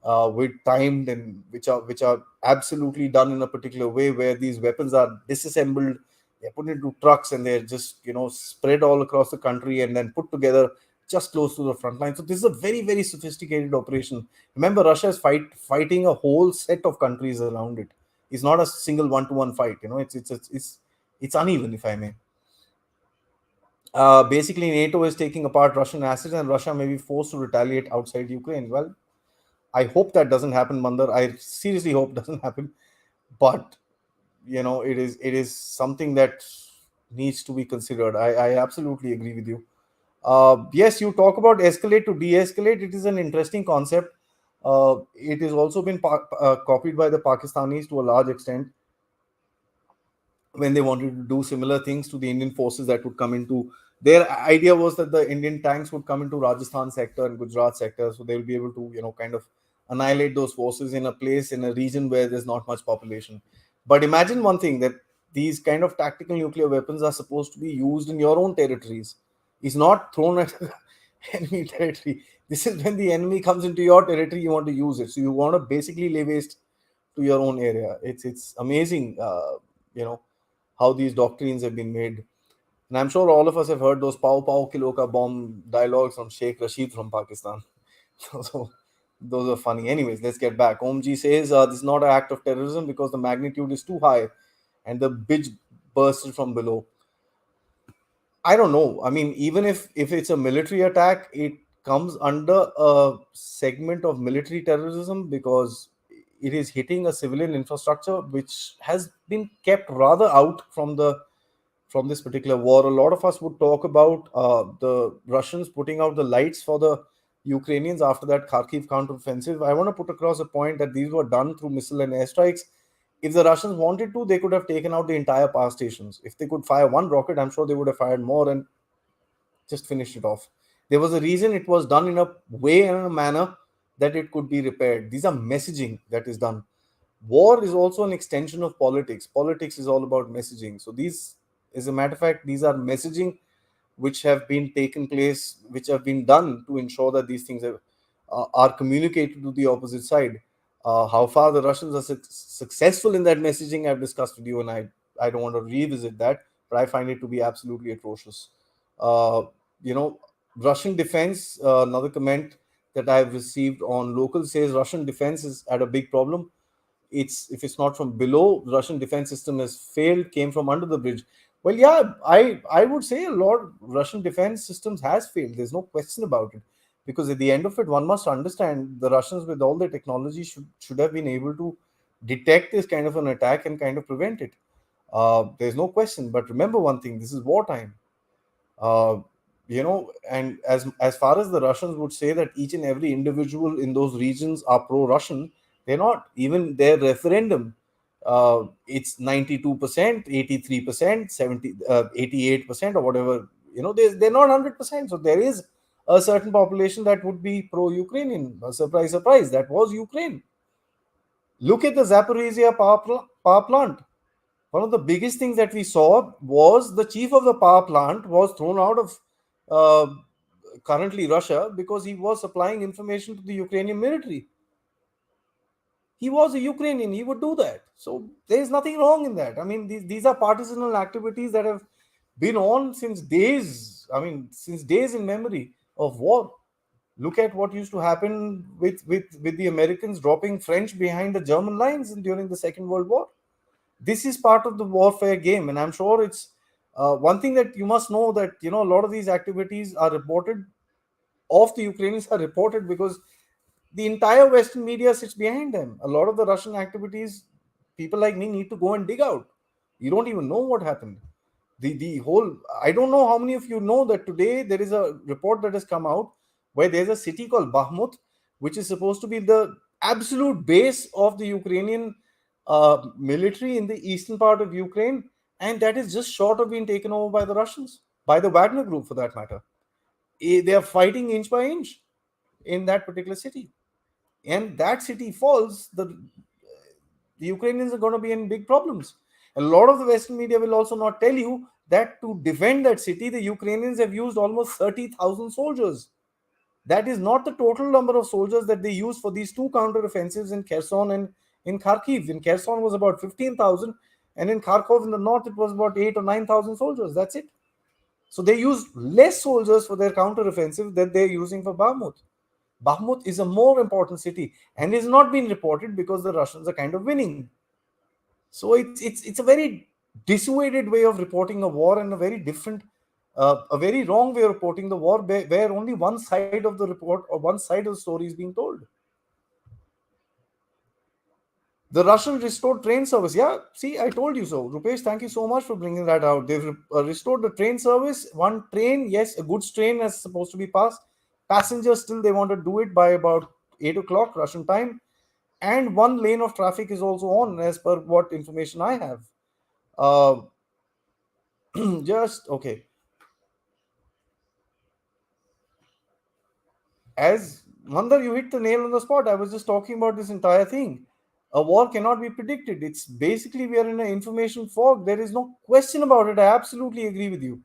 Speaker 1: with timed, and which are absolutely done in a particular way, where these weapons are disassembled, they're put into trucks, and they're just spread all across the country and then put together just close to the front line. So this is a very, very sophisticated operation. Remember, Russia is fighting a whole set of countries around it. It's not a single one-to-one fight. It's uneven, if I may. Basically, NATO is taking apart Russian assets, and Russia may be forced to retaliate outside Ukraine. Well, I hope that doesn't happen, Mandar. I seriously hope it doesn't happen. But it is something that needs to be considered. I absolutely agree with you. Yes, you talk about escalate to de-escalate. It is an interesting concept. It has also been copied by the Pakistanis to a large extent, when they wanted to do similar things to the Indian forces that would come into. Their idea was that the Indian tanks would come into Rajasthan sector and Gujarat sector, so they'll be able to, kind of annihilate those forces in a place, in a region where there's not much population. But imagine one thing, that these kind of tactical nuclear weapons are supposed to be used in your own territories. It's not thrown at enemy territory. This is when the enemy comes into your territory, you want to use it. So you want to basically lay waste to your own area. It's amazing, you know how these doctrines have been made. And I'm sure all of us have heard those "Pau Pau Kilo Ka Bomb" dialogues from Sheikh Rashid from Pakistan. So those are funny. Anyways, let's get back. Omji says this is not an act of terrorism because the magnitude is too high and the bridge bursted from below. I don't know. I mean, even if it's a military attack, it comes under a segment of military terrorism, because it is hitting a civilian infrastructure which has been kept rather out from this particular war. A lot of us would talk about the Russians putting out the lights for the Ukrainians after that Kharkiv counteroffensive. I want to put across a point that these were done through missile and airstrikes. If the Russians wanted to, they could have taken out the entire power stations. If they could fire one rocket, I'm sure they would have fired more and just finished it off. There was a reason it was done in a way and a manner that it could be repaired. These are messaging that is done. War is also an extension of politics. Politics is all about messaging. So these, as a matter of fact, these are messaging which have been taken place, which have been done to ensure that these things are communicated to the opposite side. How far the Russians are successful in that messaging, I've discussed with you, and I don't want to revisit that, but I find it to be absolutely atrocious. Uh, you know, Russian defense, another comment that I've received on local says Russian defense is at a big problem. It's, if it's not from below, Russian defense system has failed, came from under the bridge. Well, yeah, I would say a lot Russian defense systems has failed. There's no question about it, because at the end of it, one must understand the Russians, with all their technology, should have been able to detect this kind of an attack and kind of prevent it. There's no question. But remember one thing: this is wartime. uh, and as far as the Russians would say that each and every individual in those regions are pro-Russian, they're not. Even their referendum, it's 92%, 83%, 88%, or whatever. They're not 100%. So there is a certain population that would be pro-Ukrainian. Surprise, surprise, that was Ukraine. Look at the Zaporizhia power plant. One of the biggest things that we saw was the chief of the power plant was thrown out of uh, currently Russia, because he was supplying information to the Ukrainian military. He was a Ukrainian, he would do that. So there is nothing wrong in that. I mean, these are partisanal activities that have been on since days. I mean, since days in memory of war. Look at what used to happen with the Americans dropping French behind the German lines during the Second World War. This is part of the warfare game, and I'm sure it's one thing that you must know, that a lot of these activities are reported of the Ukrainians are reported because the entire Western media sits behind them. A lot of the Russian activities, people like me need to go and dig out. You don't even know what happened. The whole, I don't know how many of you know that today there is a report that has come out where there's a city called Bahmut, which is supposed to be the absolute base of the Ukrainian military in the eastern part of Ukraine, and that is just short of being taken over by the Russians, by the Wagner Group for that matter. They are fighting inch by inch in that particular city. And that city falls, the Ukrainians are going to be in big problems. A lot of the Western media will also not tell you that to defend that city, the Ukrainians have used almost 30,000 soldiers. That is not the total number of soldiers that they used for these two counter-offensives in Kherson and in Kharkiv. In Kherson was about 15,000, and in Kharkov in the north it was about 8 or 9,000 soldiers. That's it. So they used less soldiers for their counter-offensive than they're using for Bakhmut. Bakhmut is a more important city and is not being reported because the Russians are kind of winning. So it's a very dissuaded way of reporting a war, and a very different, a very wrong way of reporting the war, where only one side of the report or one side of the story is being told. The Russian restored train service. Yeah, see, I told you so. Rupesh, thank you so much for bringing that out. They've restored the train service. One train, yes, a goods train is supposed to be passed. Passengers still, they want to do it by about 8 o'clock Russian time. And one lane of traffic is also on, as per what information I have. Uh, just okay. As Mandar, you hit the nail on the spot. I was just talking about this entire thing. A war cannot be predicted. It's basically we are in an information fog. There is no question about it. I absolutely agree with you.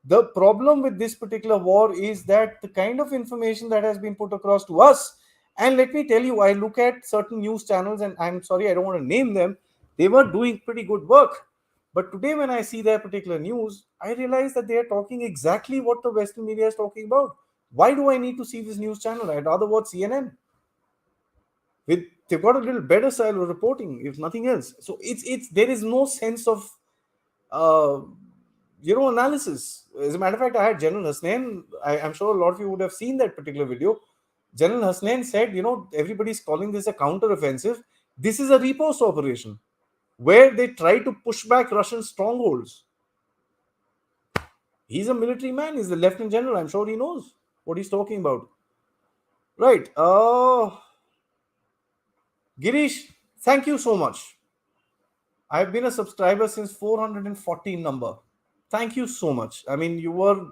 Speaker 1: The problem with this particular war is that the kind of information that has been put across to us, and let me tell you, I look at certain news channels, and I'm sorry, I don't want to name them. They were doing pretty good work. But today, when I see their particular news, I realize that they are talking exactly what the Western media is talking about. Why do I need to see this news channel? I'd rather watch CNN. They've got a little better style of reporting, if nothing else. So it's there is no sense of uh, analysis. As a matter of fact, I had General Hasnain. I'm sure a lot of you would have seen that particular video. General Hasnain said, everybody's calling this a counter-offensive. This is a riposte operation where they try to push back Russian strongholds. He's a military man. He's the lieutenant general. I'm sure he knows what he's talking about. Right. Girish, thank you so much. I've been a subscriber since 414 number. Thank you so much. I mean, you were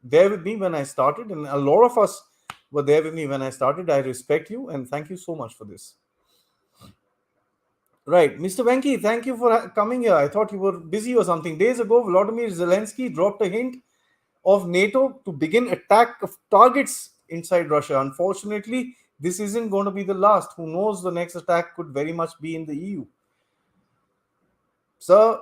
Speaker 1: there with me when I started, and a lot of us were there with me when I started. I respect you, and thank you so much for this. Right, Mr. Venki, thank you for coming here. I thought you were busy or something. Days ago, Volodymyr Zelensky dropped a hint of NATO to begin attack of targets inside Russia. Unfortunately, this isn't going to be the last. Who knows, the next attack could very much be in the EU. So,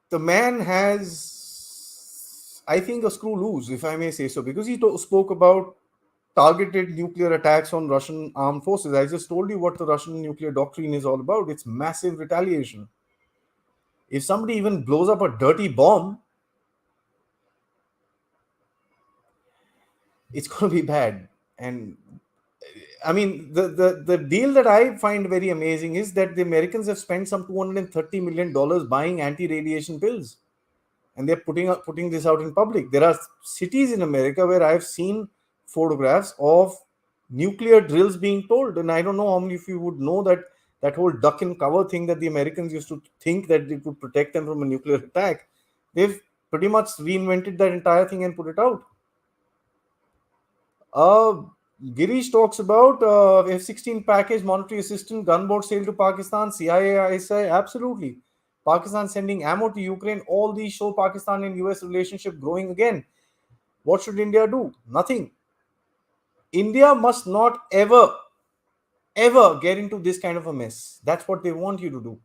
Speaker 1: the man has, I think, a screw loose, if I may say so, because he spoke about targeted nuclear attacks on Russian armed forces. I just told you what the Russian nuclear doctrine is all about. It's massive retaliation. If somebody even blows up a dirty bomb, it's going to be bad. And I mean, the deal that I find very amazing is that the Americans have spent some $230 million buying anti-radiation pills, and they're putting this out in public. There are cities in America where I've seen photographs of nuclear drills being told, and I don't know how many of you would know that whole duck and cover thing that the Americans used to think that it would protect them from a nuclear attack. They've pretty much reinvented that entire thing and put it out. Girish talks about F-16 package, monetary assistance, gunboat sale to Pakistan, CIA, ISI. Absolutely. Pakistan sending ammo to Ukraine. All these show Pakistan and US relationship growing again. What should India do? Nothing. India must not ever get into this kind of a mess. That's what they want you to do.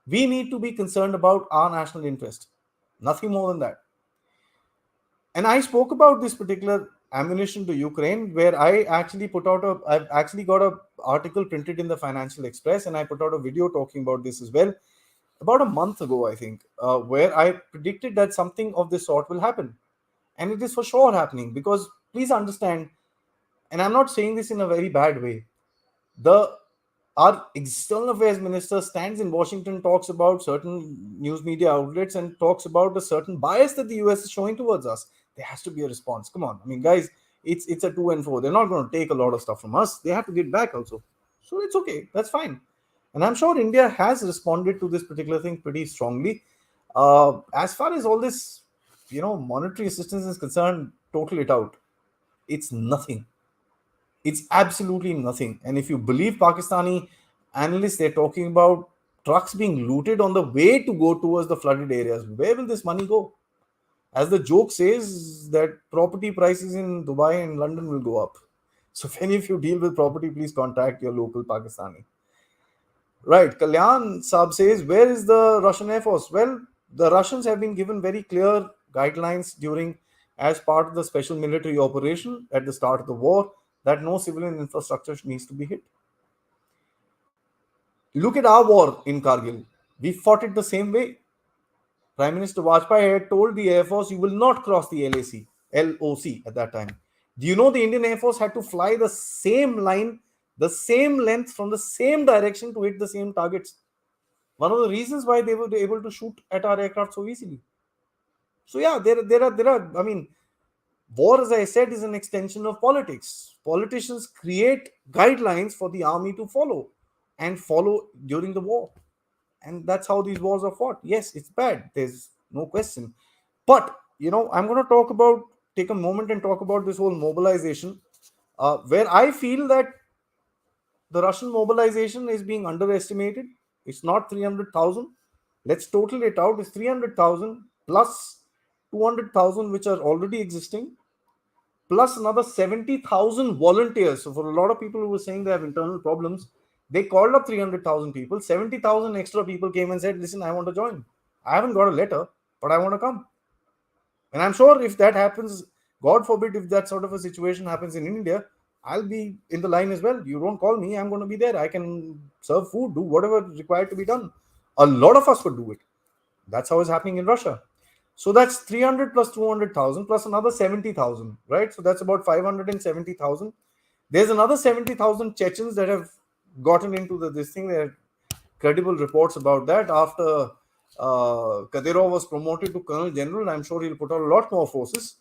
Speaker 1: We need to be concerned about our national interest. Nothing more than that. And I spoke about this particular ammunition to Ukraine, where I've actually got a article printed in the Financial Express, and I put out a video talking about this as well about a month ago, I think, where I predicted that something of this sort will happen. And it is for sure happening, because please understand, and I'm not saying this in a very bad way, our external affairs minister stands in Washington, talks about certain news media outlets, and talks about a certain bias that the US is showing towards us. There has to be a response. Come on. I mean, guys, it's a to and fro. They're not going to take a lot of stuff from us. They have to get back also. So it's okay. That's fine. And I'm sure India has responded to this particular thing pretty strongly. As far as all this, monetary assistance is concerned, total it out. It's nothing. It's absolutely nothing. And if you believe Pakistani analysts, they're talking about trucks being looted on the way to go towards the flooded areas. Where will this money go? As the joke says, that property prices in Dubai and London will go up. So if any of you deal with property, please contact your local Pakistani. Right. Kalyan Saab says, where is the Russian Air Force? Well, the Russians have been given very clear guidelines as part of the special military operation at the start of the war, that no civilian infrastructure needs to be hit. Look at our war in Kargil. We fought it the same way. Prime Minister Vajpayee had told the Air Force, you will not cross the LOC at that time. Do you know the Indian Air Force had to fly the same line, the same length, from the same direction to hit the same targets? One of the reasons why they were able to shoot at our aircraft so easily. So yeah, there are. I mean, war, as I said, is an extension of politics. Politicians create guidelines for the army to follow and follow during the war. And that's how these wars are fought. Yes, it's bad. There's no question. But, I'm going to take a moment and talk about this whole mobilization, where I feel that the Russian mobilization is being underestimated. It's not 300,000. Let's total it out. It's 300,000 plus 200,000, which are already existing, plus another 70,000 volunteers. So for a lot of people who were saying they have internal problems, they called up 300,000 people. 70,000 extra people came and said, listen, I want to join. I haven't got a letter, but I want to come. And I'm sure if that happens, God forbid, if that sort of a situation happens in India, I'll be in the line as well. You don't call me, I'm going to be there. I can serve food, do whatever is required to be done. A lot of us would do it. That's how it's happening in Russia. So that's 300 plus 200,000 plus another 70,000, right? So that's about 570,000. There's another 70,000 Chechens that have gotten into this thing. There are credible reports about that. After Kadyrov was promoted to Colonel General, I'm sure he'll put out a lot more forces.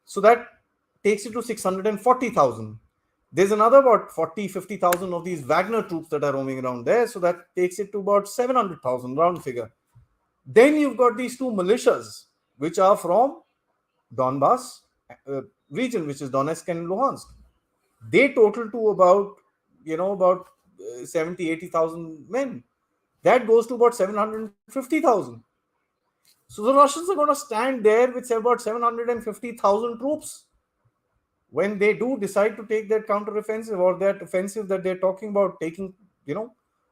Speaker 1: So that takes it to 640,000. There's another about 50,000 of these Wagner troops that are roaming around there. So that takes it to about 700,000, round figure. Then you've got these two militias, which are from Donbass region, which is Donetsk and Luhansk. They total to about 70, 80,000 men. That goes to about 750,000. So the Russians are going to stand there with about 750,000 troops when they do decide to take that counter-offensive or that offensive that they're talking about taking,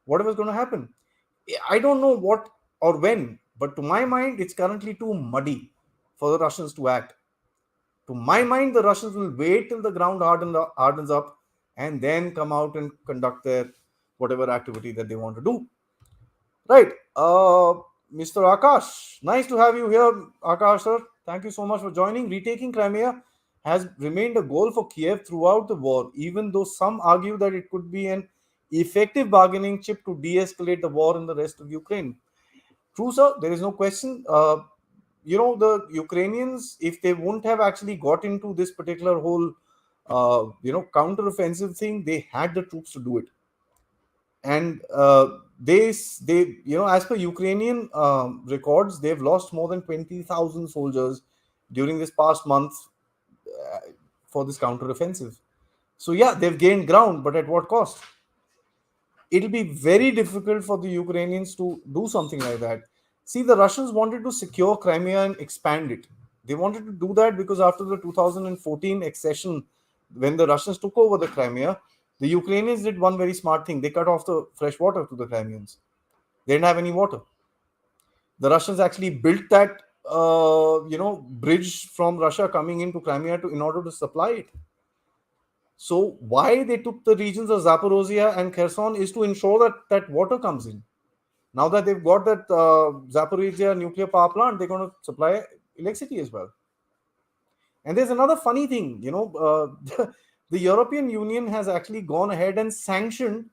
Speaker 1: whatever's going to happen. I don't know what or when, but to my mind, it's currently too muddy for the Russians to act. To my mind, the Russians will wait till the ground hardens up and then come out and conduct their whatever activity that they want to do. Right. Mr. Akash, nice to have you here, Akash, sir. Thank you so much for joining. Retaking Crimea has remained a goal for Kiev throughout the war, even though some argue that it could be an effective bargaining chip to de-escalate the war in the rest of Ukraine. True, sir. There is no question. The Ukrainians, if they wouldn't have actually got into this particular whole, counter-offensive thing, they had the troops to do it. And they, as per Ukrainian records, they've lost more than 20,000 soldiers during this past month for this counter-offensive. So yeah, they've gained ground, but at what cost? It'll be very difficult for the Ukrainians to do something like that. See, the Russians wanted to secure Crimea and expand it. They wanted to do that because after the 2014 accession, when the Russians took over the Crimea, the Ukrainians did one very smart thing. They cut off the fresh water to the Crimeans. They didn't have any water. The Russians actually built that, bridge from Russia coming into Crimea in order to supply it. So why they took the regions of Zaporozhye and Kherson is to ensure that water comes in. Now that they've got that Zaporizhzhia nuclear power plant, they're going to supply electricity as well. And there's another funny thing, the European Union has actually gone ahead and sanctioned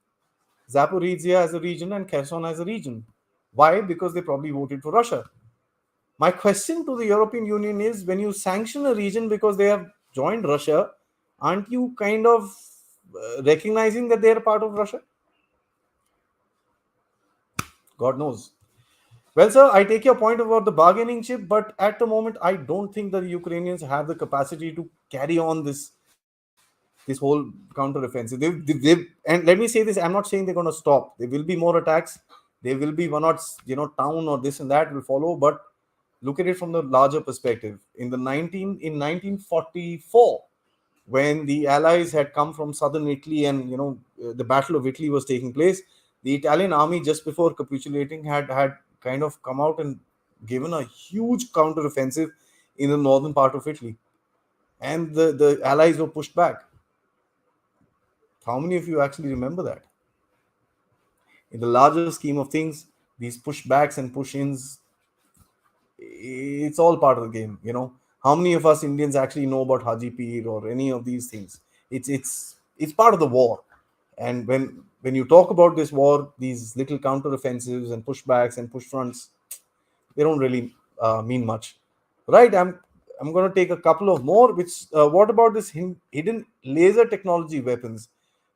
Speaker 1: Zaporizhzhia as a region and Kherson as a region. Why? Because they probably voted for Russia. My question to the European Union is, when you sanction a region because they have joined Russia, aren't you kind of recognizing that they're part of Russia? God knows. Well, sir, I take your point about the bargaining chip, but at the moment, I don't think that the Ukrainians have the capacity to carry on this whole counter-offensive. And let me say this: I'm not saying they're going to stop. There will be more attacks. There will be one or town or this and that will follow. But look at it from the larger perspective. In 1944, when the Allies had come from southern Italy, and the Battle of Italy was taking place, the Italian army, just before capitulating, had kind of come out and given a huge counter-offensive in the northern part of Italy, and the Allies were pushed back. How many of you actually remember that? In the larger scheme of things, these pushbacks and push-ins, it's all part of the game. How many of us Indians actually know about Haji Pir or any of these things? It's part of the war. And when you talk about this war, these little counter offensives and pushbacks and push fronts, they don't really mean much, right? I'm going to take a couple of more. Which what about this hidden laser technology weapons?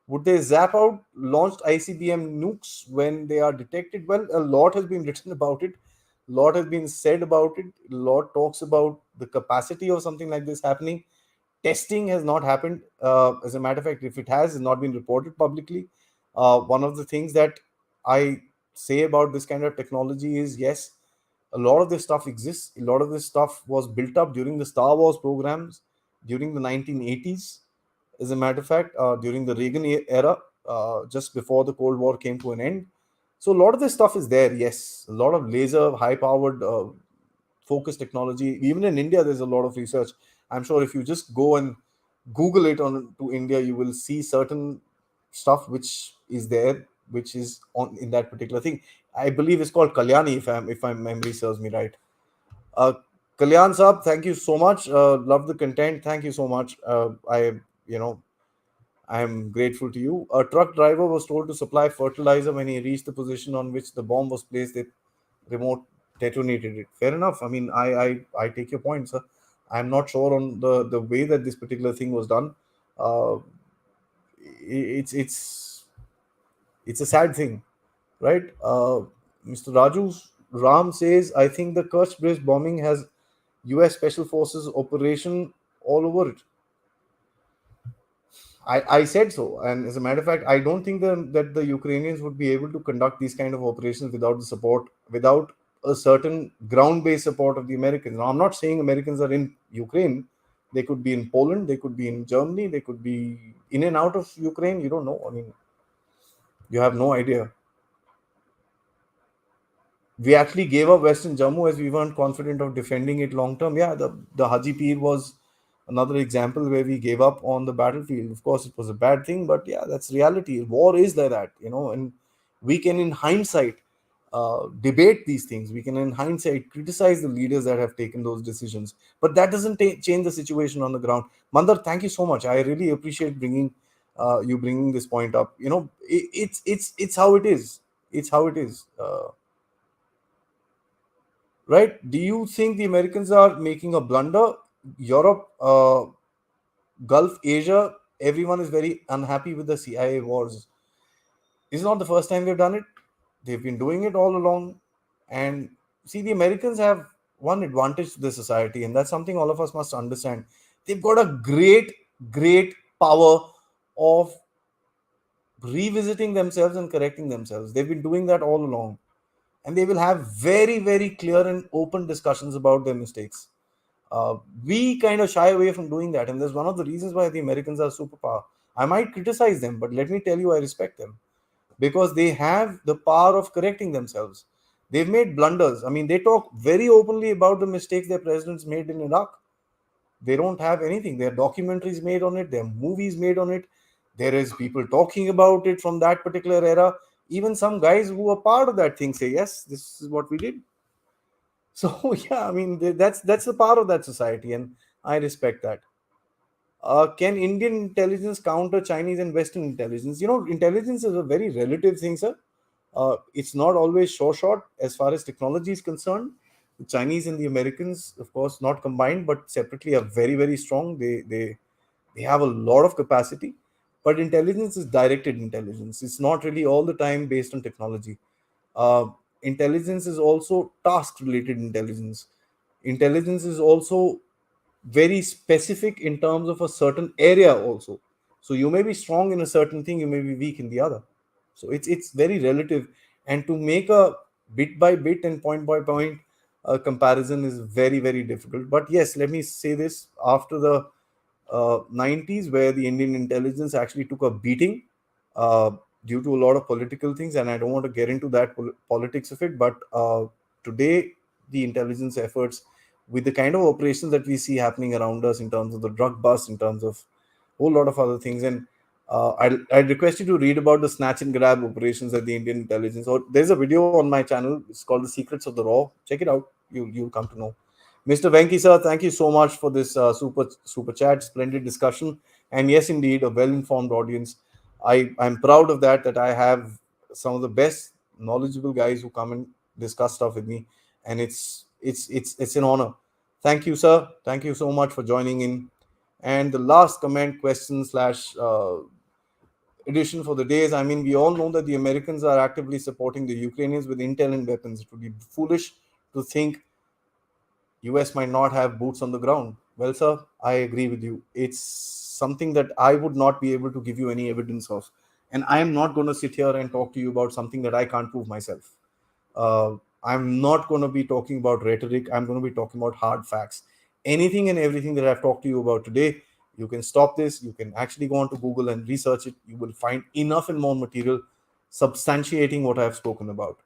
Speaker 1: Would they zap out launched ICBM nukes when they are detected? Well, a lot has been written about it. A lot has been said about it. A lot talks about the capacity of something like this happening. Testing has not happened. As a matter of fact, if it has, it's not been reported publicly. One of the things that I say about this kind of technology is, yes, a lot of this stuff exists. A lot of this stuff was built up during the Star Wars programs during the 1980s. As a matter of fact, during the Reagan era, just before the Cold War came to an end. So a lot of this stuff is there. Yes, a lot of laser, high-powered, focused technology. Even in India, there's a lot of research. I'm sure if you just go and Google it on to India, you will see certain stuff which is there, which is on in that particular thing. I believe it's called Kalyani, if my memory serves me right. Uh, Kalyan Saab, thank you so much. Love the content. Thank you so much. You know, I am grateful to you. A truck driver was told to supply fertilizer when he reached the position on which the bomb was placed. They remote detonated it. Fair enough. I mean, I take your point, sir. I'm not sure on the way that this particular thing was done. Uh, it's a sad thing, right? Mr. Raju Ram says, I think the Kerch Bridge bombing has U.S. Special Forces operation all over it. I said so, and as a matter of fact, I don't think that the Ukrainians would be able to conduct these kind of operations without the support, without a certain ground-based support of the Americans. Now, I'm not saying Americans are in Ukraine. They could be in Poland, they could be in Germany, they could be in and out of Ukraine. You don't know. I mean, you have no idea. We actually gave up Western Jammu as we weren't confident of defending it long term. Yeah, the Haji Pir was another example where we gave up on the battlefield. Of course, it was a bad thing, but yeah, that's reality. War is like that. And we can, in hindsight, debate these things. We can, in hindsight, criticize the leaders that have taken those decisions, but that doesn't change the situation on the ground. Mandar, thank you so much. I really appreciate you bringing this point up. It's how it is. It's how it is. Right? Do you think the Americans are making a blunder? Europe, Gulf, Asia, everyone is very unhappy with the CIA wars. It's not the first time they've done it. They've been doing it all along. And see, the Americans have one advantage to the society, and that's something all of us must understand. They've got a great, great power of revisiting themselves and correcting themselves. They've been doing that all along. And they will have very, very clear and open discussions about their mistakes. We kind of shy away from doing that, and there's one of the reasons why the Americans are superpower. I might criticize them, but let me tell you, I respect them because they have the power of correcting themselves. They've made blunders. I mean, they talk very openly about the mistakes their presidents made in Iraq. They don't have anything. There are documentaries made on it. There are movies made on it. There is people talking about it from that particular era. Even some guys who are part of that thing say, "Yes, this is what we did." So yeah, I mean that's the power of that society, and I respect that. Can Indian intelligence counter Chinese and Western intelligence? Intelligence is a very relative thing, sir. It's not always sure shot as far as technology is concerned. The Chinese and the Americans, of course, not combined but separately, are very, very strong. They have a lot of capacity, but intelligence is directed intelligence. It's not really all the time based on technology. Uh, Intelligence is also task related intelligence. Intelligence is also very specific in terms of a certain area also. So you may be strong in a certain thing, you may be weak in the other. So it's very relative, and to make a bit by bit and point by point comparison is very, very difficult. But yes, let me say this: after the 90s, where the Indian intelligence actually took a beating uh, due to a lot of political things, and I don't want to get into that politics of it, but today the intelligence efforts, with the kind of operations that we see happening around us in terms of the drug bust, in terms of a whole lot of other things, and I'd request you to read about the snatch and grab operations at the Indian intelligence. Or there's a video on my channel. It's called "The Secrets of the Raw." Check it out. You'll come to know. Mr. Venki sir, thank you so much for this super chat, splendid discussion, and yes, indeed, a well-informed audience. I'm proud of that. That I have some of the best knowledgeable guys who come and discuss stuff with me, and it's an honor. Thank you, sir. Thank you so much for joining in. And the last comment, question slash edition for the day is: I mean, we all know that the Americans are actively supporting the Ukrainians with intel and weapons. It would be foolish to think US might not have boots on the ground. Well, sir, I agree with you. It's something that I would not be able to give you any evidence of. And I am not going to sit here and talk to you about something that I can't prove myself. Uh, I'm not going to be talking about rhetoric. I'm going to be talking about hard facts. Anything and everything that I've talked to you about today, you can stop this. You can actually go onto Google and research it. You will find enough and more material substantiating what I've spoken about.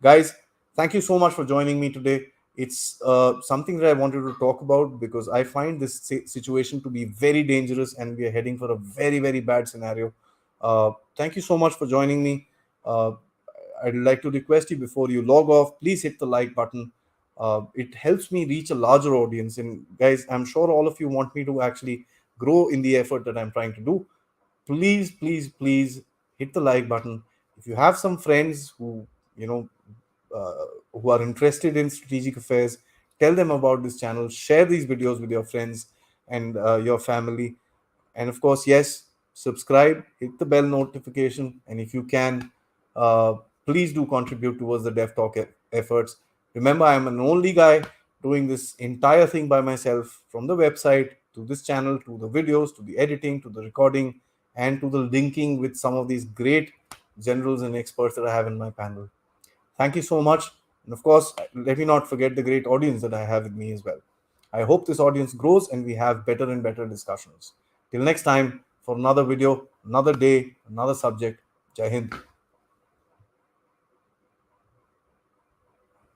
Speaker 1: Guys, thank you so much for joining me today. It's something that I wanted to talk about because I find this situation to be very dangerous, and we are heading for a very, very bad scenario. Thank you so much for joining me. Uh, I'd like to request you, before you log off, please hit the like button. It helps me reach a larger audience. And guys, I'm sure all of you want me to actually grow in the effort that I'm trying to do. Please, please, please hit the like button. If you have some friends you know who are interested in strategic affairs, tell them about this channel. Share these videos with your friends and your family. And of course, yes, subscribe, hit the bell notification, and if you can, uh, please do contribute towards the Dev Talk efforts. Remember, I'm an only guy doing this entire thing by myself, from the website to this channel to the videos to the editing to the recording and to the linking with some of these great generals and experts that I have in my panel. Thank you so much. And of course, let me not forget the great audience that I have with me as well. I hope this audience grows and we have better and better discussions. Till next time, for another video, another day, another subject. Jai Hind.